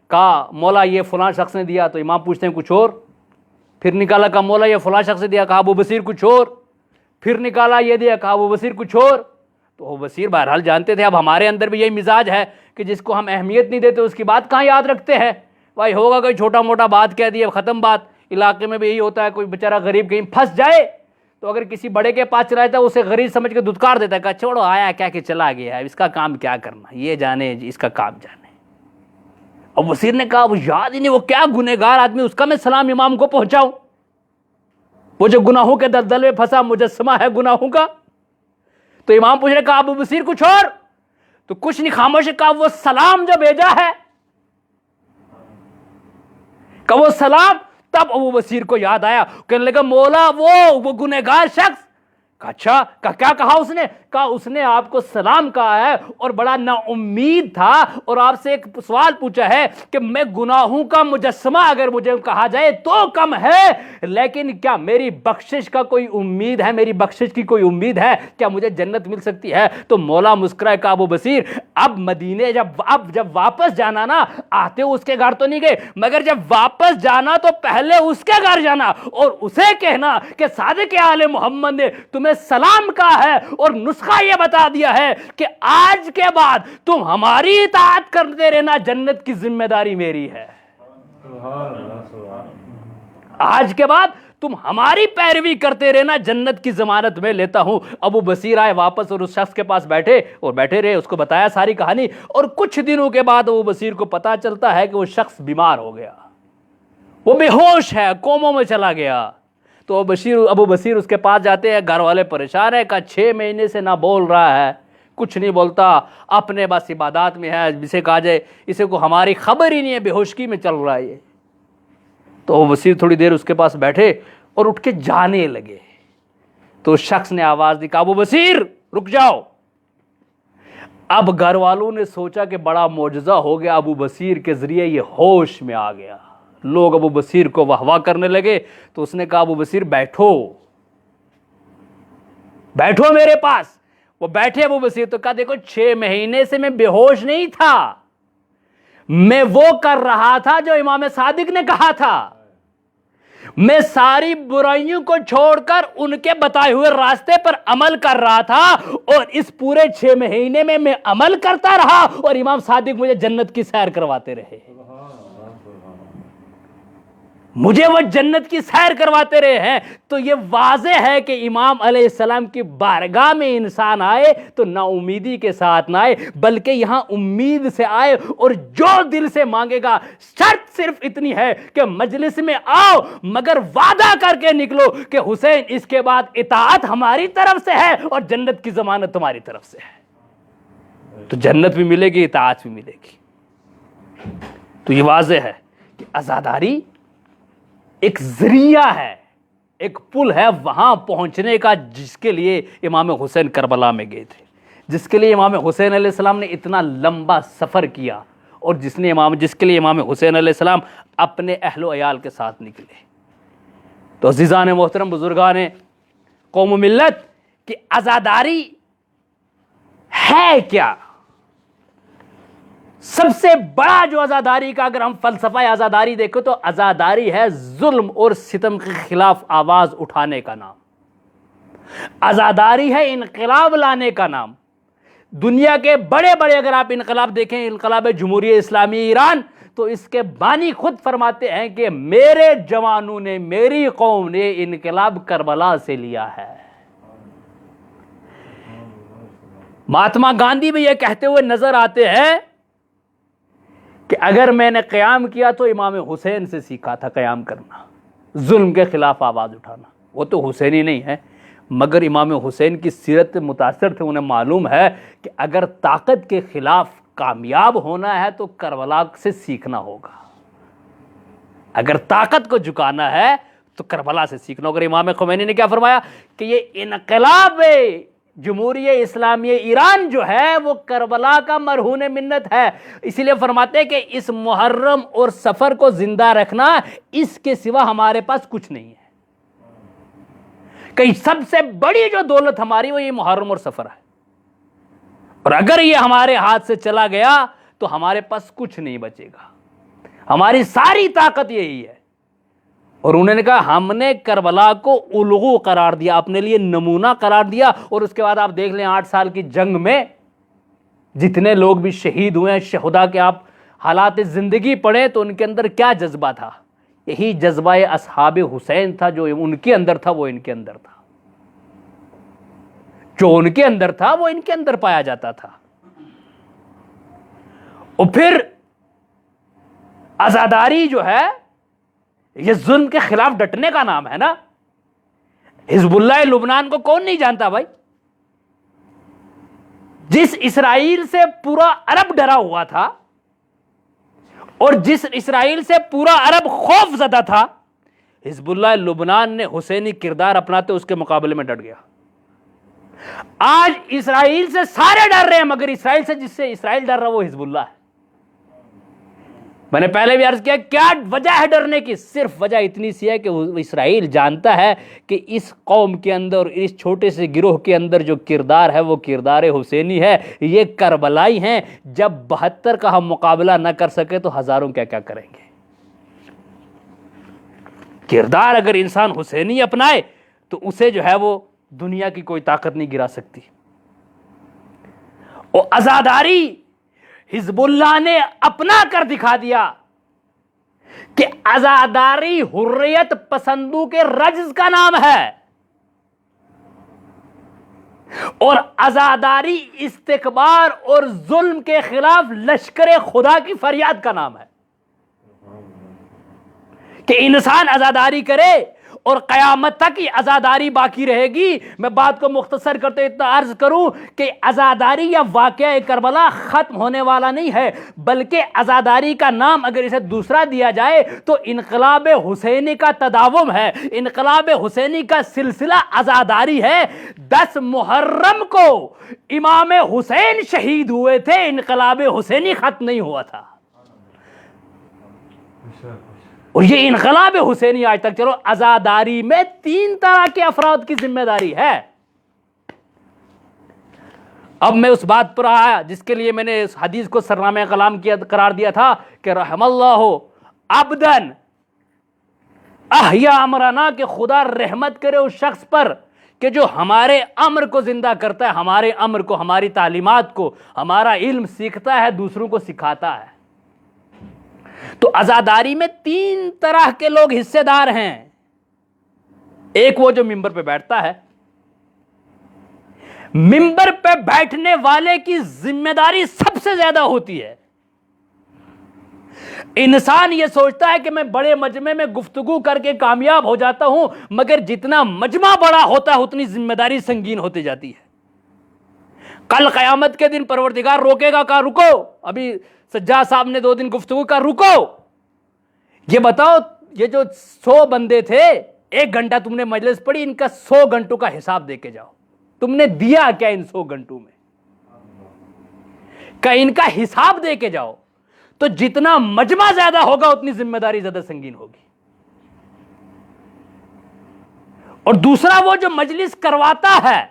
کہا مولا یہ فلاں شخص نے دیا، تو امام پوچھتے ہیں کچھ اور. پھر نکالا، کہا مولا یہ فلاں شخص نے دیا، کہا ابو بصیر کچھ اور. پھر نکالا، یہ دیا، کہا ابو بصیر کچھ اور. تو ابو بصیر بہرحال جانتے تھے اب ہمارے اندر بھی یہی مزاج ہے کہ جس کو ہم اہمیت نہیں دیتے اس کی بات کہاں یاد رکھتے ہیں. بھائی ہوگا کوئی چھوٹا موٹا بات کہہ دی، ختم بات. علاقے میں بھی یہی ہوتا ہے، کوئی بیچارہ غریب کہیں پھنس جائے تو اگر کسی بڑے کے پاس چلا جاتا ہے اسے غریب سمجھ کے دھتکار دیتا ہے کہ چھوڑو آیا کیا کہ چلا گیا ہے، اس کا کام کیا کرنا، یہ جانے اس کا کام جانے. اب بصیر نے کہا وہ یاد ہی نہیں، وہ کیا گنہگار آدمی، اس کا میں سلام امام کو پہنچاؤں، وہ جو گناہوں کے دلدل میں پھنسا مجسمہ ہے گناہوں کا. تو امام پوچھ رہے، کہا ابو بصیر کچھ اور؟ تو کچھ نہیں، خاموش. کہا وہ سلام جو بھیجا ہے، کہ وہ سلام. تب ابو بصیر کو یاد آیا، کہنے لگا مولا وہ گنہگار شخص. اچھا، کیا کہا اس نے؟ کہا اس نے آپ کو سلام کہا ہے اور بڑا نا امید تھا، اور آپ سے ایک سوال پوچھا ہے کہ میں گناہوں کا مجسمہ اگر مجھے کہا جائے تو کم ہے، لیکن کیا میری بخشش کا کوئی امید ہے، میری بخشش کی کوئی امید ہے، کیا مجھے جنت مل سکتی ہے؟ تو مولا مسکرائے، کہا ابو بصیر اب مدینے جب واپس جانا نا، آتے اس کے گھر تو نہیں گئے، مگر جب واپس جانا تو پہلے اس کے گھر جانا اور اسے کہنا کہ صادق آل محمد نے تمہیں سلام کہا ہے اور نسخہ یہ بتا دیا ہے کہ آج کے بعد تم ہماری اطاعت کرتے رہنا، جنت کی ذمہ داری میری ہے. آج کے بعد تم ہماری پیروی کرتے رہنا، جنت کی ضمانت میں لیتا ہوں۔ ابو بصیر آئے واپس اور اس شخص کے پاس بیٹھے رہے، اس کو بتایا ساری کہانی، اور کچھ دنوں کے بعد ابو بصیر کو پتا چلتا ہے کہ وہ شخص بیمار ہو گیا، وہ بے ہوش ہے، کوموں میں چلا گیا۔ تو ابو بصیر اس کے پاس جاتے ہیں، گھر والے پریشان ہیں، کہا 6 مہینے سے نہ بول رہا ہے، کچھ نہیں بولتا، اپنے بس عبادات میں ہے، جسے کہا جائے اسے کو ہماری خبر ہی نہیں ہے، بے ہوشکی میں چل رہا ہے یہ۔ تو ابو بصیر تھوڑی دیر اس کے پاس بیٹھے اور اٹھ کے جانے لگے، تو شخص نے آواز دی، کہا ابو بصیر رک جاؤ۔ اب گھر والوں نے سوچا کہ بڑا معجزہ ہو گیا، ابو بصیر کے ذریعے یہ ہوش میں آ گیا۔ لوگ ابو بصیر کو واہ واہ کرنے لگے، تو اس نے کہا ابو بصیر بیٹھو میرے پاس۔ وہ بیٹھے ابو بصیر، تو کہا دیکھو 6 مہینے سے میں بے ہوش نہیں تھا، میں وہ کر رہا تھا جو امام صادق نے کہا تھا، میں ساری برائیوں کو چھوڑ کر ان کے بتائے ہوئے راستے پر عمل کر رہا تھا، اور اس پورے 6 مہینے میں عمل کرتا رہا، اور امام صادق مجھے جنت کی سیر کرواتے رہے، مجھے وہ جنت کی سیر کرواتے رہے ہیں۔ تو یہ واضح ہے کہ امام علیہ السلام کی بارگاہ میں انسان آئے تو نا امیدی کے ساتھ نہ آئے، بلکہ یہاں امید سے آئے، اور جو دل سے مانگے گا، شرط صرف اتنی ہے کہ مجلس میں آؤ مگر وعدہ کر کے نکلو کہ حسین اس کے بعد اطاعت ہماری طرف سے ہے اور جنت کی ضمانت تمہاری طرف سے ہے، تو جنت بھی ملے گی، اطاعت بھی ملے گی۔ تو یہ واضح ہے کہ عزاداری ایک ذریعہ ہے، ایک پل ہے وہاں پہنچنے کا، جس کے لیے امام حسین کربلا میں گئے تھے، جس کے لیے امام حسین علیہ السلام نے اتنا لمبا سفر کیا، اور جس کے لیے امام حسین علیہ السلام اپنے اہل و عیال کے ساتھ نکلے۔ تو عزیزان محترم، بزرگان قوم و ملت، کہ عزاداری ہے کیا؟ سب سے بڑا جو عزاداری کا اگر ہم فلسفہ عزاداری دیکھیں تو عزاداری ہے ظلم اور ستم کے خلاف آواز اٹھانے کا نام، عزاداری ہے انقلاب لانے کا نام۔ دنیا کے بڑے اگر آپ انقلاب دیکھیں، انقلاب جمہوریہ اسلامی ایران، تو اس کے بانی خود فرماتے ہیں کہ میرے جوانوں نے، میری قوم نے انقلاب کربلا سے لیا ہے۔ مہاتما گاندھی بھی یہ کہتے ہوئے نظر آتے ہیں کہ اگر میں نے قیام کیا تو امام حسین سے سیکھا تھا قیام کرنا، ظلم کے خلاف آواز اٹھانا۔ وہ تو حسینی نہیں ہے، مگر امام حسین کی سیرت متاثر تھے، انہیں معلوم ہے کہ اگر طاقت کے خلاف کامیاب ہونا ہے تو کربلا سے سیکھنا ہوگا، اگر طاقت کو جھکانا ہے تو کربلا سے سیکھنا ہوگا۔ امام خمینی نے کیا فرمایا کہ یہ انقلاب جمہوریہ اسلامی ایران جو ہے وہ کربلا کا مرہون منت ہے، اسی لیے فرماتے ہیں کہ اس محرم اور سفر کو زندہ رکھنا، اس کے سوا ہمارے پاس کچھ نہیں ہے، کہ سب سے بڑی جو دولت ہماری وہ یہ محرم اور سفر ہے، اور اگر یہ ہمارے ہاتھ سے چلا گیا تو ہمارے پاس کچھ نہیں بچے گا، ہماری ساری طاقت یہی ہے۔ اور انہوں نے کہا ہم نے کربلا کو الغو قرار دیا، اپنے لیے نمونہ قرار دیا، اور اس کے بعد آپ دیکھ لیں 8 سال کی جنگ میں جتنے لوگ بھی شہید ہوئے ہیں، شہداء کے آپ حالات زندگی پڑھیں تو ان کے اندر کیا جذبہ تھا؟ یہی جذبہ اصحاب حسین تھا، جو ان کے اندر تھا وہ ان کے اندر تھا، جو ان کے اندر تھا وہ ان کے اندر پایا جاتا تھا۔ اور پھر عزاداری جو ہے یہ ظلم کے خلاف ڈٹنے کا نام ہے نا۔ حزب اللہ لبنان کو کون نہیں جانتا بھائی؟ جس اسرائیل سے پورا عرب ڈرا ہوا تھا اور جس اسرائیل سے پورا عرب خوف زدہ تھا، حزب اللہ لبنان نے حسینی کردار اپناتے اس کے مقابلے میں ڈٹ گیا۔ آج اسرائیل سے سارے ڈر رہے ہیں، مگر اسرائیل سے جس سے اسرائیل ڈر رہا وہ حزب اللہ ہے۔ میں نے پہلے بھی عرض کیا وجہ ہے ڈرنے کی؟ صرف وجہ اتنی سی ہے کہ اسرائیل جانتا ہے کہ اس قوم کے اندر، اس چھوٹے سے گروہ کے اندر جو کردار ہے وہ کردار حسینی ہے، یہ کربلائی ہیں۔ جب 72 کا ہم مقابلہ نہ کر سکے تو ہزاروں کیا کریں گے۔ کردار اگر انسان حسینی اپنائے تو اسے جو ہے وہ دنیا کی کوئی طاقت نہیں گرا سکتی۔ اور عزاداری حزب اللہ نے اپنا کر دکھا دیا کہ عزاداری حریت پسندوں کے رجز کا نام ہے، اور عزاداری استکبار اور ظلم کے خلاف لشکر خدا کی فریاد کا نام ہے، کہ انسان عزاداری کرے اور قیامت تک یہ عزاداری باقی رہے گی۔ میں بات کو مختصر کرتے اتنا عرض کروں کہ عزاداری یا واقعہ کربلا ختم ہونے والا نہیں ہے، بلکہ عزاداری کا نام اگر اسے دوسرا دیا جائے تو انقلاب حسینی کا تداوم ہے، انقلاب حسینی کا سلسلہ عزاداری ہے۔ 10 محرم کو امام حسین شہید ہوئے تھے، انقلاب حسینی ختم نہیں ہوا تھا، اور یہ انقلاب حسینی آج تک۔ چلو، عزاداری میں 3 طرح کے افراد کی ذمہ داری ہے۔ اب میں اس بات پر آیا جس کے لیے میں نے اس حدیث کو سرنامہ کلام قرار دیا تھا کہ رحم اللہ عبدن احیا امرنا، کہ خدا رحمت کرے اس شخص پر کہ جو ہمارے امر کو زندہ کرتا ہے، ہمارے امر کو، ہماری تعلیمات کو، ہمارا علم سیکھتا ہے، دوسروں کو سکھاتا ہے۔ تو عزاداری میں 3 طرح کے لوگ حصے دار ہیں۔ ایک وہ جو ممبر پہ بیٹھتا ہے، ممبر پہ بیٹھنے والے کی ذمہ داری سب سے زیادہ ہوتی ہے۔ انسان یہ سوچتا ہے کہ میں بڑے مجمع میں گفتگو کر کے کامیاب ہو جاتا ہوں، مگر جتنا مجمع بڑا ہوتا ہے اتنی ذمہ داری سنگین ہوتی جاتی ہے۔ کل قیامت کے دن پروردگار روکے گا، کہا رکو، ابھی سجاد صاحب نے 2 دن گفتگو کا، رکو، یہ بتاؤ یہ جو 100 بندے تھے، 1 گھنٹہ تم نے مجلس پڑھی، ان کا 100 گھنٹوں کا حساب دے کے جاؤ، تم نے دیا کیا ان 100 گھنٹوں میں، کہ ان کا حساب دے کے جاؤ۔ تو جتنا مجمع زیادہ ہوگا اتنی ذمہ داری زیادہ سنگین ہوگی۔ اور دوسرا وہ جو مجلس کرواتا ہے،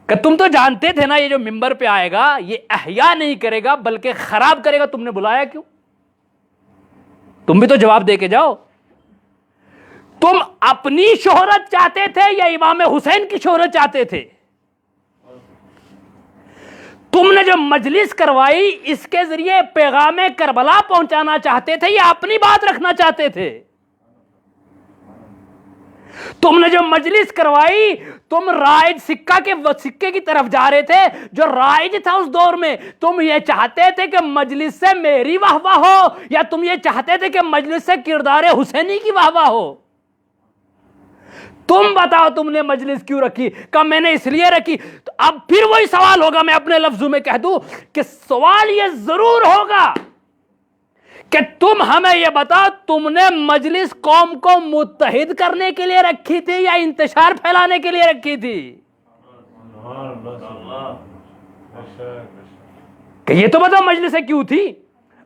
کہ تم تو جانتے تھے نا یہ جو ممبر پہ آئے گا یہ احیا نہیں کرے گا بلکہ خراب کرے گا، تم نے بلایا کیوں؟ تم بھی تو جواب دے کے جاؤ۔ تم اپنی شہرت چاہتے تھے یا امام حسین کی شہرت چاہتے تھے؟ تم نے جو مجلس کروائی اس کے ذریعے پیغام کربلا پہنچانا چاہتے تھے یا اپنی بات رکھنا چاہتے تھے؟ تم نے جو مجلس کروائی، تم رائج سکے کی طرف جا رہے تھے، جو رائج تھا اس دور میں، تم یہ چاہتے تھے کہ مجلس سے میری واہ واہ ہو، یا تم یہ چاہتے تھے کہ مجلس سے کردار حسینی کی واہ واہ ہو؟ تم بتاؤ تم نے مجلس کیوں رکھی؟ کہ میں نے اس لیے رکھی۔ تو اب پھر وہی سوال ہوگا، میں اپنے لفظوں میں کہہ دوں کہ سوال یہ ضرور ہوگا کہ تم ہمیں یہ بتاؤ، تم نے مجلس قوم کو متحد کرنے کے لیے رکھی تھی یا انتشار پھیلانے کے لیے رکھی تھی؟ کہ یہ تو بتاؤ مجلسیں کیوں تھی؟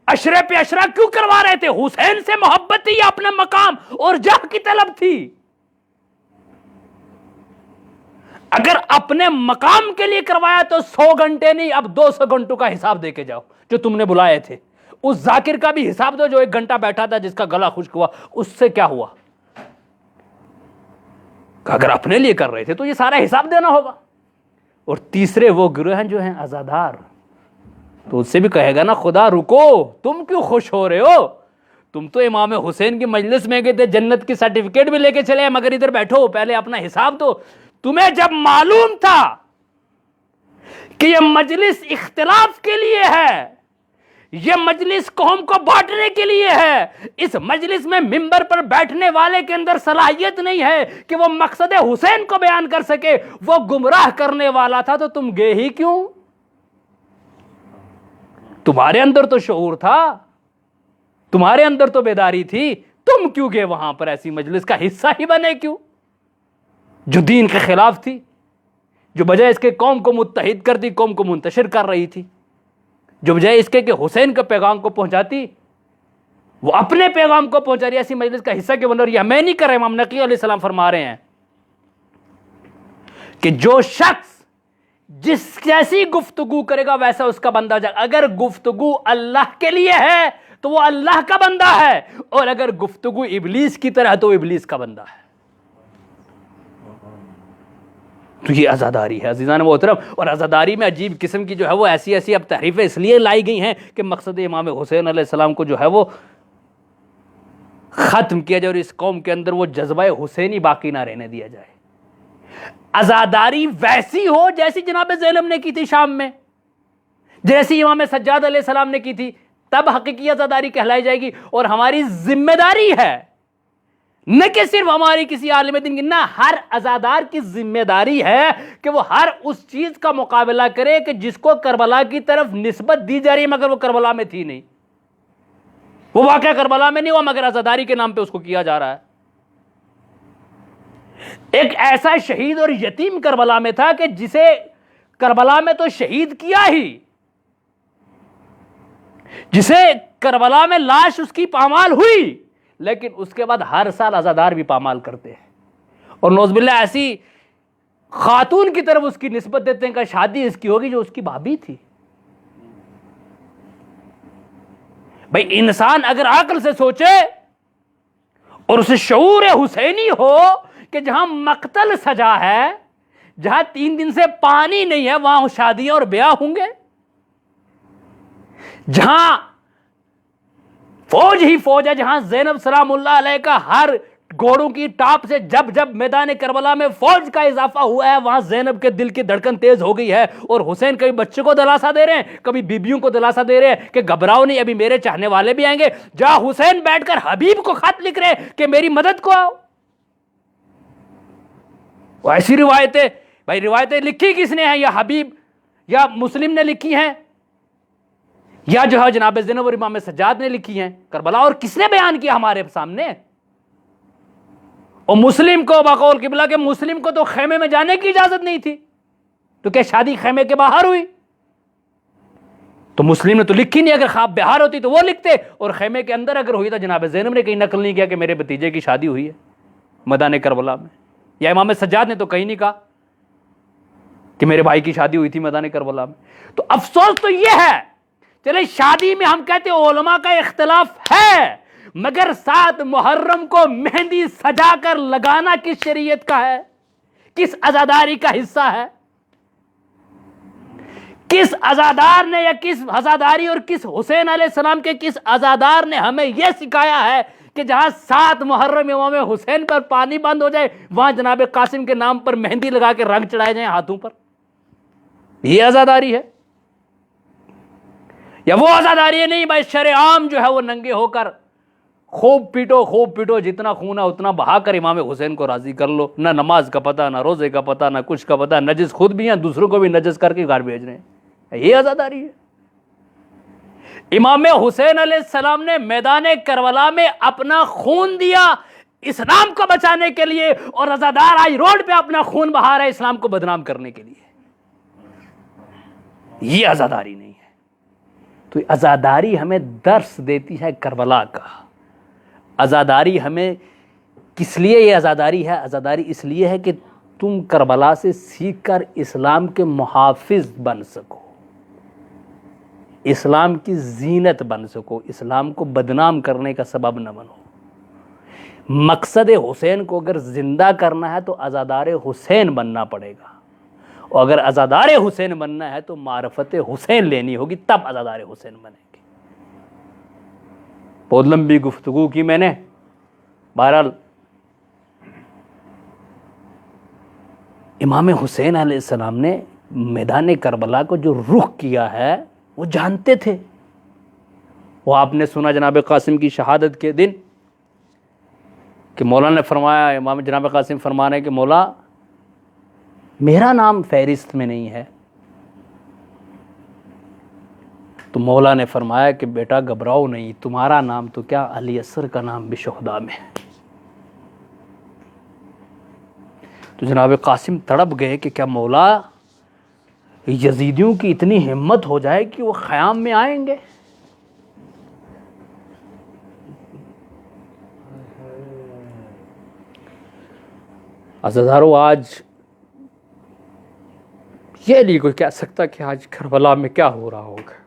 عشرے پہ عشرہ کیوں کروا رہے تھے؟ حسین سے محبت تھی یا اپنے مقام اور جاہ کی طلب تھی؟ اگر اپنے مقام کے لیے کروایا تو 100 گھنٹے نہیں، اب 200 گھنٹوں کا حساب دے کے جاؤ جو تم نے بلائے تھے۔ اس ذاکر کا بھی حساب دو جو 1 گھنٹہ بیٹھا تھا، جس کا گلا خشک ہوا، اس سے کیا ہوا؟ اگر اپنے لیے کر رہے تھے تو یہ سارا حساب دینا ہوگا۔ اور تیسرے وہ گروہ ہیں جو ہیں عزادار، تو اس سے بھی کہے گا نا خدا رکو، تم کیوں خوش ہو رہے ہو؟ تم تو امام حسین کی مجلس میں گئے تھے، جنت کی سرٹیفکیٹ بھی لے کے چلے، مگر ادھر بیٹھو، پہلے اپنا حساب دو۔ تمہیں جب معلوم تھا کہ یہ مجلس اختلاف کے لیے ہے، یہ مجلس قوم کو بانٹنے کے لیے ہے، اس مجلس میں ممبر پر بیٹھنے والے کے اندر صلاحیت نہیں ہے کہ وہ مقصد حسین کو بیان کر سکے، وہ گمراہ کرنے والا تھا، تو تم گئے ہی کیوں؟ تمہارے اندر تو شعور تھا، تمہارے اندر تو بیداری تھی، تم کیوں گئے وہاں پر؟ ایسی مجلس کا حصہ ہی بنے کیوں جو دین کے خلاف تھی، جو بجائے اس کے قوم کو متحد کرتی، قوم کو منتشر کر رہی تھی، جو بجائے اس کے کہ حسین کے پیغام کو پہنچاتی وہ اپنے پیغام کو پہنچا رہی ہے۔ ایسی مجلس کا حصہ کیوں بن رہی ہے؟ میں نہیں کر رہا، امام نقی علیہ السلام فرما رہے ہیں کہ جو شخص جس جیسی گفتگو کرے گا ویسا اس کا بندہ ہو جائے گا۔ اگر گفتگو اللہ کے لیے ہے تو وہ اللہ کا بندہ ہے، اور اگر گفتگو ابلیس کی طرح تو وہ ابلیس کا بندہ ہے۔ تو یہ عزاداری ہے عزیزان محترم۔ اور عزاداری میں عجیب قسم کی جو ہے وہ ایسی اب تحریفیں اس لیے لائی گئی ہیں کہ مقصد امام حسین علیہ السلام کو جو ہے وہ ختم کیا جائے اور اس قوم کے اندر وہ جذبہ حسینی باقی نہ رہنے دیا جائے. عزاداری ویسی ہو جیسی جناب زینب نے کی تھی شام میں, جیسی امام سجاد علیہ السلام نے کی تھی, تب حقیقی عزاداری کہلائی جائے گی. اور ہماری ذمہ داری ہے نہ کہ صرف ہماری کسی عالم دین کی, نہ ہر عزادار کی ذمہ داری ہے کہ وہ ہر اس چیز کا مقابلہ کرے کہ جس کو کربلا کی طرف نسبت دی جا رہی ہے مگر وہ کربلا میں تھی نہیں, وہ واقعہ کربلا میں نہیں ہوا مگر عزاداری کے نام پہ اس کو کیا جا رہا ہے. ایک ایسا شہید اور یتیم کربلا میں تھا کہ جسے کربلا میں تو شہید کیا ہی, جسے کربلا میں لاش اس کی پامال ہوئی, لیکن اس کے بعد ہر سال عزادار بھی پامال کرتے ہیں اور نعوذ باللہ ایسی خاتون کی طرف اس کی نسبت دیتے ہیں کہ شادی اس کی ہوگی جو اس کی بھابھی تھی. بھئی انسان اگر عقل سے سوچے اور اسے شعور حسینی ہو کہ جہاں مقتل سجا ہے, جہاں 3 دن سے پانی نہیں ہے, وہاں شادیاں اور بیاہ ہوں گے, جہاں فوج ہی فوج ہے, جہاں زینب سلام اللہ علیہ کا ہر گھوڑوں کی ٹاپ سے جب جب میدان کربلا میں فوج کا اضافہ ہوا ہے وہاں زینب کے دل کی دھڑکن تیز ہو گئی ہے. اور حسین کبھی بچے کو دلاسا دے رہے ہیں, کبھی بیبیوں کو دلاسا دے رہے ہیں کہ گھبراؤ نہیں, ابھی میرے چاہنے والے بھی آئیں گے. جہاں حسین بیٹھ کر حبیب کو خط لکھ رہے کہ میری مدد کو آؤ. ایسی روایتیں, بھائی روایتیں لکھی کس نے ہیں, یا حبیب یا مسلم نے لکھی ہیں یا جو ہے جناب زینب اور امام سجاد نے لکھی ہیں کربلا, اور کس نے بیان کیا ہمارے سامنے. اور مسلم کو بقول قبلہ کے مسلم کو تو خیمے میں جانے کی اجازت نہیں تھی, تو کیا شادی خیمے کے باہر ہوئی؟ تو مسلم نے تو لکھی نہیں, اگر خواب بہار ہوتی تو وہ لکھتے, اور خیمے کے اندر اگر ہوئی تو جناب زینب نے کہیں نقل نہیں کیا کہ میرے بھتیجے کی شادی ہوئی ہے میدان کربلا میں, یا امام سجاد نے تو کہیں نہیں کہا کہ میرے بھائی کی شادی ہوئی تھی میدان کربلا میں. تو افسوس تو یہ ہے, چلے شادی میں ہم کہتے ہیں علماء کا اختلاف ہے, مگر 7 محرم کو مہندی سجا کر لگانا کس شریعت کا ہے, کس عزاداری کا حصہ ہے؟ کس عزادار نے یا کس عزاداری اور کس حسین علیہ السلام کے کس عزادار نے ہمیں یہ سکھایا ہے کہ جہاں 7 محرم امام حسین پر پانی بند ہو جائے وہاں جناب قاسم کے نام پر مہندی لگا کے رنگ چڑھائے جائیں ہاتھوں پر؟ یہ عزاداری ہے یا وہ عزاداری ہے؟ نہیں بھائی, شرع عام جو ہے وہ ننگے ہو کر خوب پیٹو, جتنا خون ہے اتنا بہا کر امام حسین کو راضی کر لو. نہ نماز کا پتہ, نہ روزے کا پتہ, نہ کچھ کا پتہ, نجس خود بھی ہیں دوسروں کو بھی نجس کر کے گھر بھیج رہے ہیں. یہ عزاداری ہے. امام حسین علیہ السلام نے میدان کربلا میں اپنا خون دیا اسلام کو بچانے کے لیے, اور عزادار آج روڈ پہ اپنا خون بہا رہے اسلام کو بدنام کرنے کے لیے. یہ عزاداری نہیں ہے. تو عزاداری ہمیں درس دیتی ہے کربلا کا. عزاداری ہمیں کس لیے یہ عزاداری ہے؟ عزاداری اس لیے ہے کہ تم کربلا سے سیکھ کر اسلام کے محافظ بن سکو, اسلام کی زینت بن سکو, اسلام کو بدنام کرنے کا سبب نہ بنو. مقصد حسین کو اگر زندہ کرنا ہے تو عزادار حسین بننا پڑے گا, اور اگر عزادار حسین بننا ہے تو معرفت حسین لینی ہوگی, تب عزادار حسین بنیں گے. بہت لمبی گفتگو کی میں نے, بہرحال امام حسین علیہ السلام نے میدان کربلا کو جو رخ کیا ہے وہ جانتے تھے. وہ آپ نے سنا جناب قاسم کی شہادت کے دن کہ مولا نے فرمایا, امام جناب قاسم فرما رہے ہیں کہ مولا میرا نام فہرست میں نہیں ہے. تو مولا نے فرمایا کہ بیٹا گھبراؤ نہیں, تمہارا نام تو کیا, علی اصغر کا نام بھی شہداء میں ہے. تو جناب قاسم تڑپ گئے کہ کیا مولا یزیدیوں کی اتنی ہمت ہو جائے کہ وہ خیام میں آئیں گے؟ عزیزارو, آج یہ نہیں کوئی کہہ سکتا کہ آج کربلا میں کیا ہو رہا ہوگا,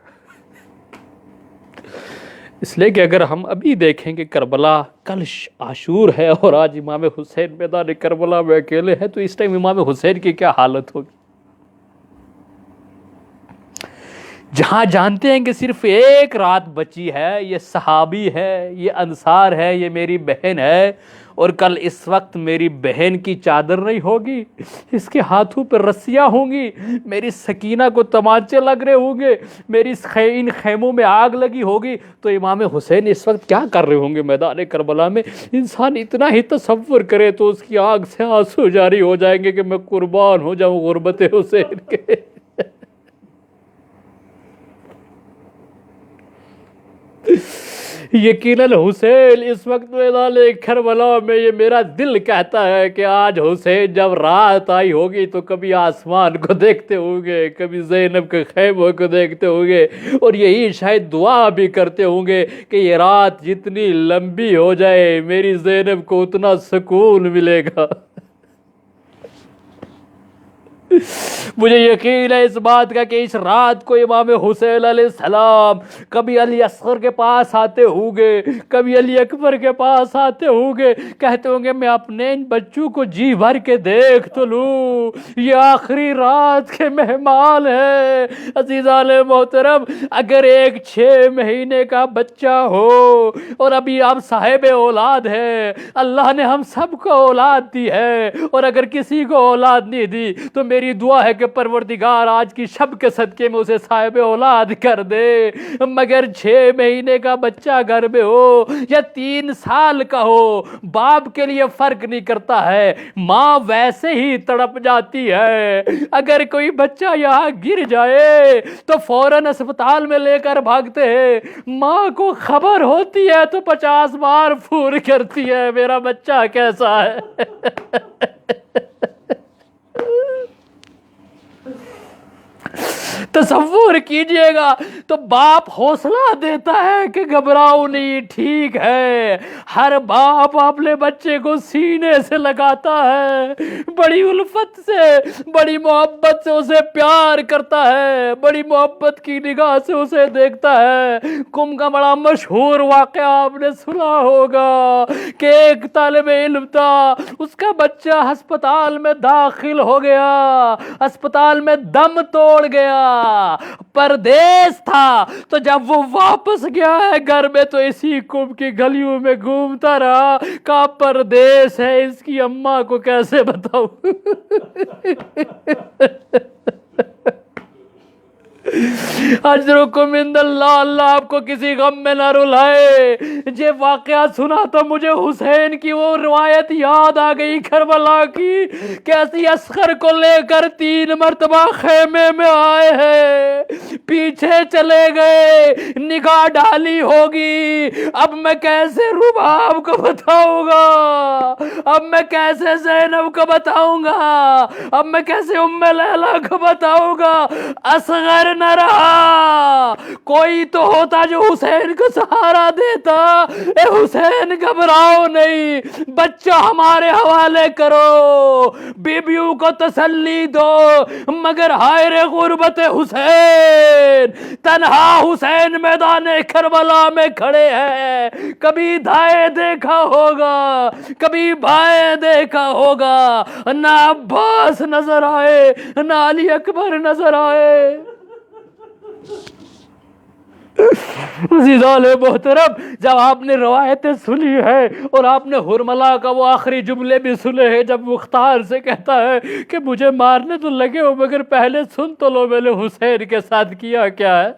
اس لیے کہ اگر ہم ابھی دیکھیں کہ کربلا کل عاشور ہے اور آج امام حسین میدان کربلا میں اکیلے ہیں, تو اس ٹائم امام حسین کی کیا حالت ہوگی. جہاں جانتے ہیں کہ صرف ایک رات بچی ہے، یہ صحابی ہے، یہ انصار ہے، یہ میری بہن ہے، اور کل اس وقت میری بہن کی چادر نہیں ہوگی، اس کے ہاتھوں پہ رسیاں ہوں گی، میری سکینہ کو تمانچے لگ رہے ہوں گے، میری ان خیموں میں آگ لگی ہوگی، تو امام حسین اس وقت کیا کر رہے ہوں گے میدان کربلا میں؟ انسان اتنا ہی تصور کرے تو اس کی آنکھ سے آنسو جاری ہو جائیں گے کہ میں قربان ہو جاؤں غربت حسین کے۔ یقیناً حسین اس وقت میدان کربلا میں، یہ میرا دل کہتا ہے کہ آج حسین جب رات آئی ہوگی تو کبھی آسمان کو دیکھتے ہوں گے، کبھی زینب کے خیموں کو دیکھتے ہوں گے، اور یہی شاید دعا بھی کرتے ہوں گے کہ یہ رات جتنی لمبی ہو جائے میری زینب کو اتنا سکون ملے گا۔ مجھے یقین ہے اس بات کا کہ اس رات کو امام حسین علیہ السلام کبھی علی اصغر کے پاس آتے ہوں گے، کبھی علی اکبر کے پاس آتے ہوں گے، کہتے ہوں گے میں اپنے ان بچوں کو جی بھر کے دیکھ تو لوں، یہ آخری رات کے مہمان ہیں۔ عزیزان محترم، اگر ایک 6 مہینے کا بچہ ہو اور ابھی آپ صاحب اولاد ہے، اللہ نے ہم سب کو اولاد دی ہے، اور اگر کسی کو اولاد نہیں دی تو میری دعا ہے کہ پروردگار آج کی شب کے صدقے میں اسے صاحب اولاد کر دے۔ مگر 6 مہینے کا بچہ گھر میں ہو یا 3 سال کا ہو، باپ کے لیے فرق نہیں کرتا ہے، ماں ویسے ہی تڑپ جاتی ہے۔ اگر کوئی بچہ یہاں گر جائے تو فوراً اسپتال میں لے کر بھاگتے ہیں، ماں کو خبر ہوتی ہے تو 50 بار فون کرتی ہے میرا بچہ کیسا ہے۔ تصور کیجئے گا، تو باپ حوصلہ دیتا ہے کہ گھبراؤ نہیں، ٹھیک ہے۔ ہر باپ اپنے بچے کو سینے سے لگاتا ہے، بڑی الفت سے، بڑی محبت سے اسے پیار کرتا ہے، بڑی محبت کی نگاہ سے اسے دیکھتا ہے۔ کم کا بڑا مشہور واقعہ آپ نے سنا ہوگا کہ ایک طالب علم تھا، اس کا بچہ ہسپتال میں داخل ہو گیا، ہسپتال میں دم توڑ گیا، پردیس تھا، تو جب وہ واپس گیا ہے گھر میں تو اسی کم کی گلیوں میں گھومتا رہا، کہا پردیس ہے، اس کی اماں کو کیسے بتاؤں۔ اجرکم عند اللہ، اللہ آپ کو کسی غم میں نہ رلائے۔ یہ واقعہ سنا تو مجھے حسین کی وہ روایت یاد آ گئی کربلا کی، کیسی اصغر کو لے کر 3 مرتبہ خیمے میں آئے ہیں، پیچھے چلے گئے، نگاہ ڈالی ہوگی، اب میں کیسے رباب کو بتاؤں گا، اب میں کیسے زینب کو بتاؤں گا، اب میں کیسے ام لیلا کو بتاؤں گا۔ اصغر نہ رہا، کوئی تو ہوتا جو حسین کو سہارا دیتا۔ اے حسین گھبراؤ نہیں، بچہ ہمارے حوالے کرو، بیبیوں کو تسلی دو، مگر ہائے رے غربت حسین، تنہا حسین میدان کربلا میں کھڑے ہیں، کبھی دائیں دیکھا ہوگا، کبھی بائیں دیکھا ہوگا، نہ عباس نظر آئے نہ علی اکبر نظر آئے۔ عزیزان محترم، جب آپ نے روایتیں سنی ہے اور آپ نے حرملہ کا وہ آخری جملے بھی سنے ہیں جب مختار سے کہتا ہے کہ مجھے مارنے تو لگے ہو مگر پہلے سن تو لو میں نے حسین کے ساتھ کیا کیا ہے۔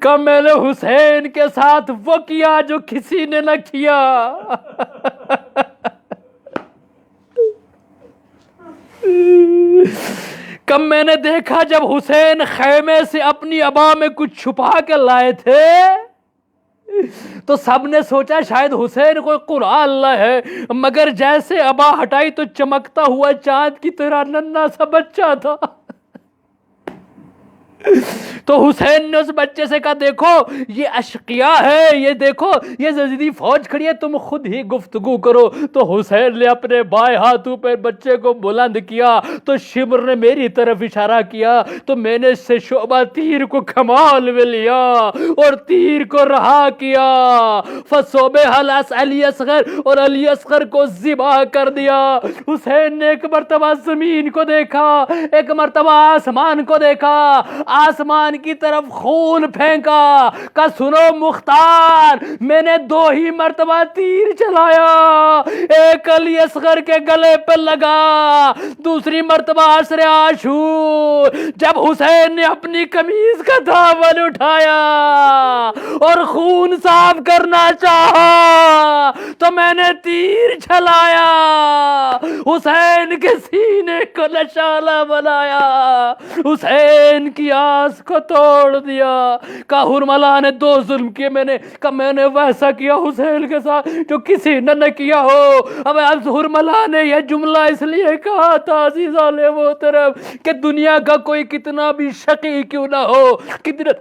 کہ میں نے حسین کے ساتھ وہ کیا جو کسی نے نہ کیا۔ کب میں نے دیکھا جب حسین خیمے سے اپنی ابا میں کچھ چھپا کے لائے تھے تو سب نے سوچا شاید حسین کوئی قرآن لائے ہے، مگر جیسے ابا ہٹائی تو چمکتا ہوا چاند کی طرح ننھا سا بچہ تھا۔ تو حسین نے اس بچے سے کہا دیکھو یہ اشقیاء ہے، یہ دیکھو یہ یزیدی فوج کھڑی ہے، تم خود ہی گفتگو کرو۔ تو حسین نے اپنے بائیں ہاتھوں پہ بچے کو بلند کیا تو شمر نے میری طرف اشارہ کیا تو میں نے اس سے شعبہ تیر کو کمال میں لیا اور تیر کو رہا کیا، فصوبہ علی اصغر، اور علی اصغر کو ذبح کر دیا۔ حسین نے ایک مرتبہ زمین کو دیکھا، ایک مرتبہ آسمان کو دیکھا، آسمان کی طرف خون پھینکا، کہا سنو مختار، میں نے 2 ہی مرتبہ تیر چلایا، ایک علی اصغر کے گلے پہ لگا، دوسری مرتبہ عصر عاشور جب حسین نے اپنی قمیض کا دامن اٹھایا اور خون صاف کرنا چاہا تو میں نے تیر چلایا، حسین کے سینے کو نشانہ بنایا، حسین کی آس کو توڑ دیا۔ کہا حرملا نے 2 ظلم کیے، میں نے ویسا کیا حسین کے ساتھ جو کسی نے نہ کیا ہو۔ اب حرملا نے یہ جملہ اس لیے کہا تھا عزیزان محترم کہ دنیا کا کوئی کتنا بھی شقی کیوں نہ ہو، کتنا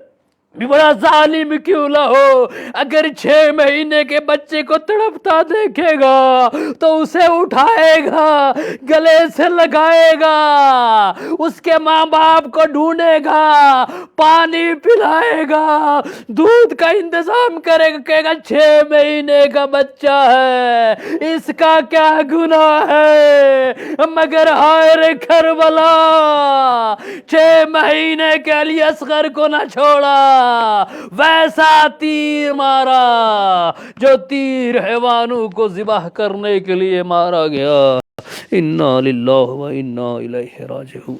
بھی بڑا ظالم کیوں نہ ہو، اگر 6 مہینے کے بچے کو تڑپتا دیکھے گا تو اسے اٹھائے گا، گلے سے لگائے گا، اس کے ماں باپ کو ڈھونڈے گا، پانی پلائے گا، دودھ کا انتظام کرے گا، کہے گا 6 مہینے کا بچہ ہے، اس کا کیا گناہ ہے، مگر ہائے رے کربلا 6 مہینے کے علی اصغر کو نہ چھوڑا، ویسا تیر مارا جو تیر حیوانوں کو ذبح کرنے کے لیے مارا گیا۔ انا للہ و انا الیہ راجعون۔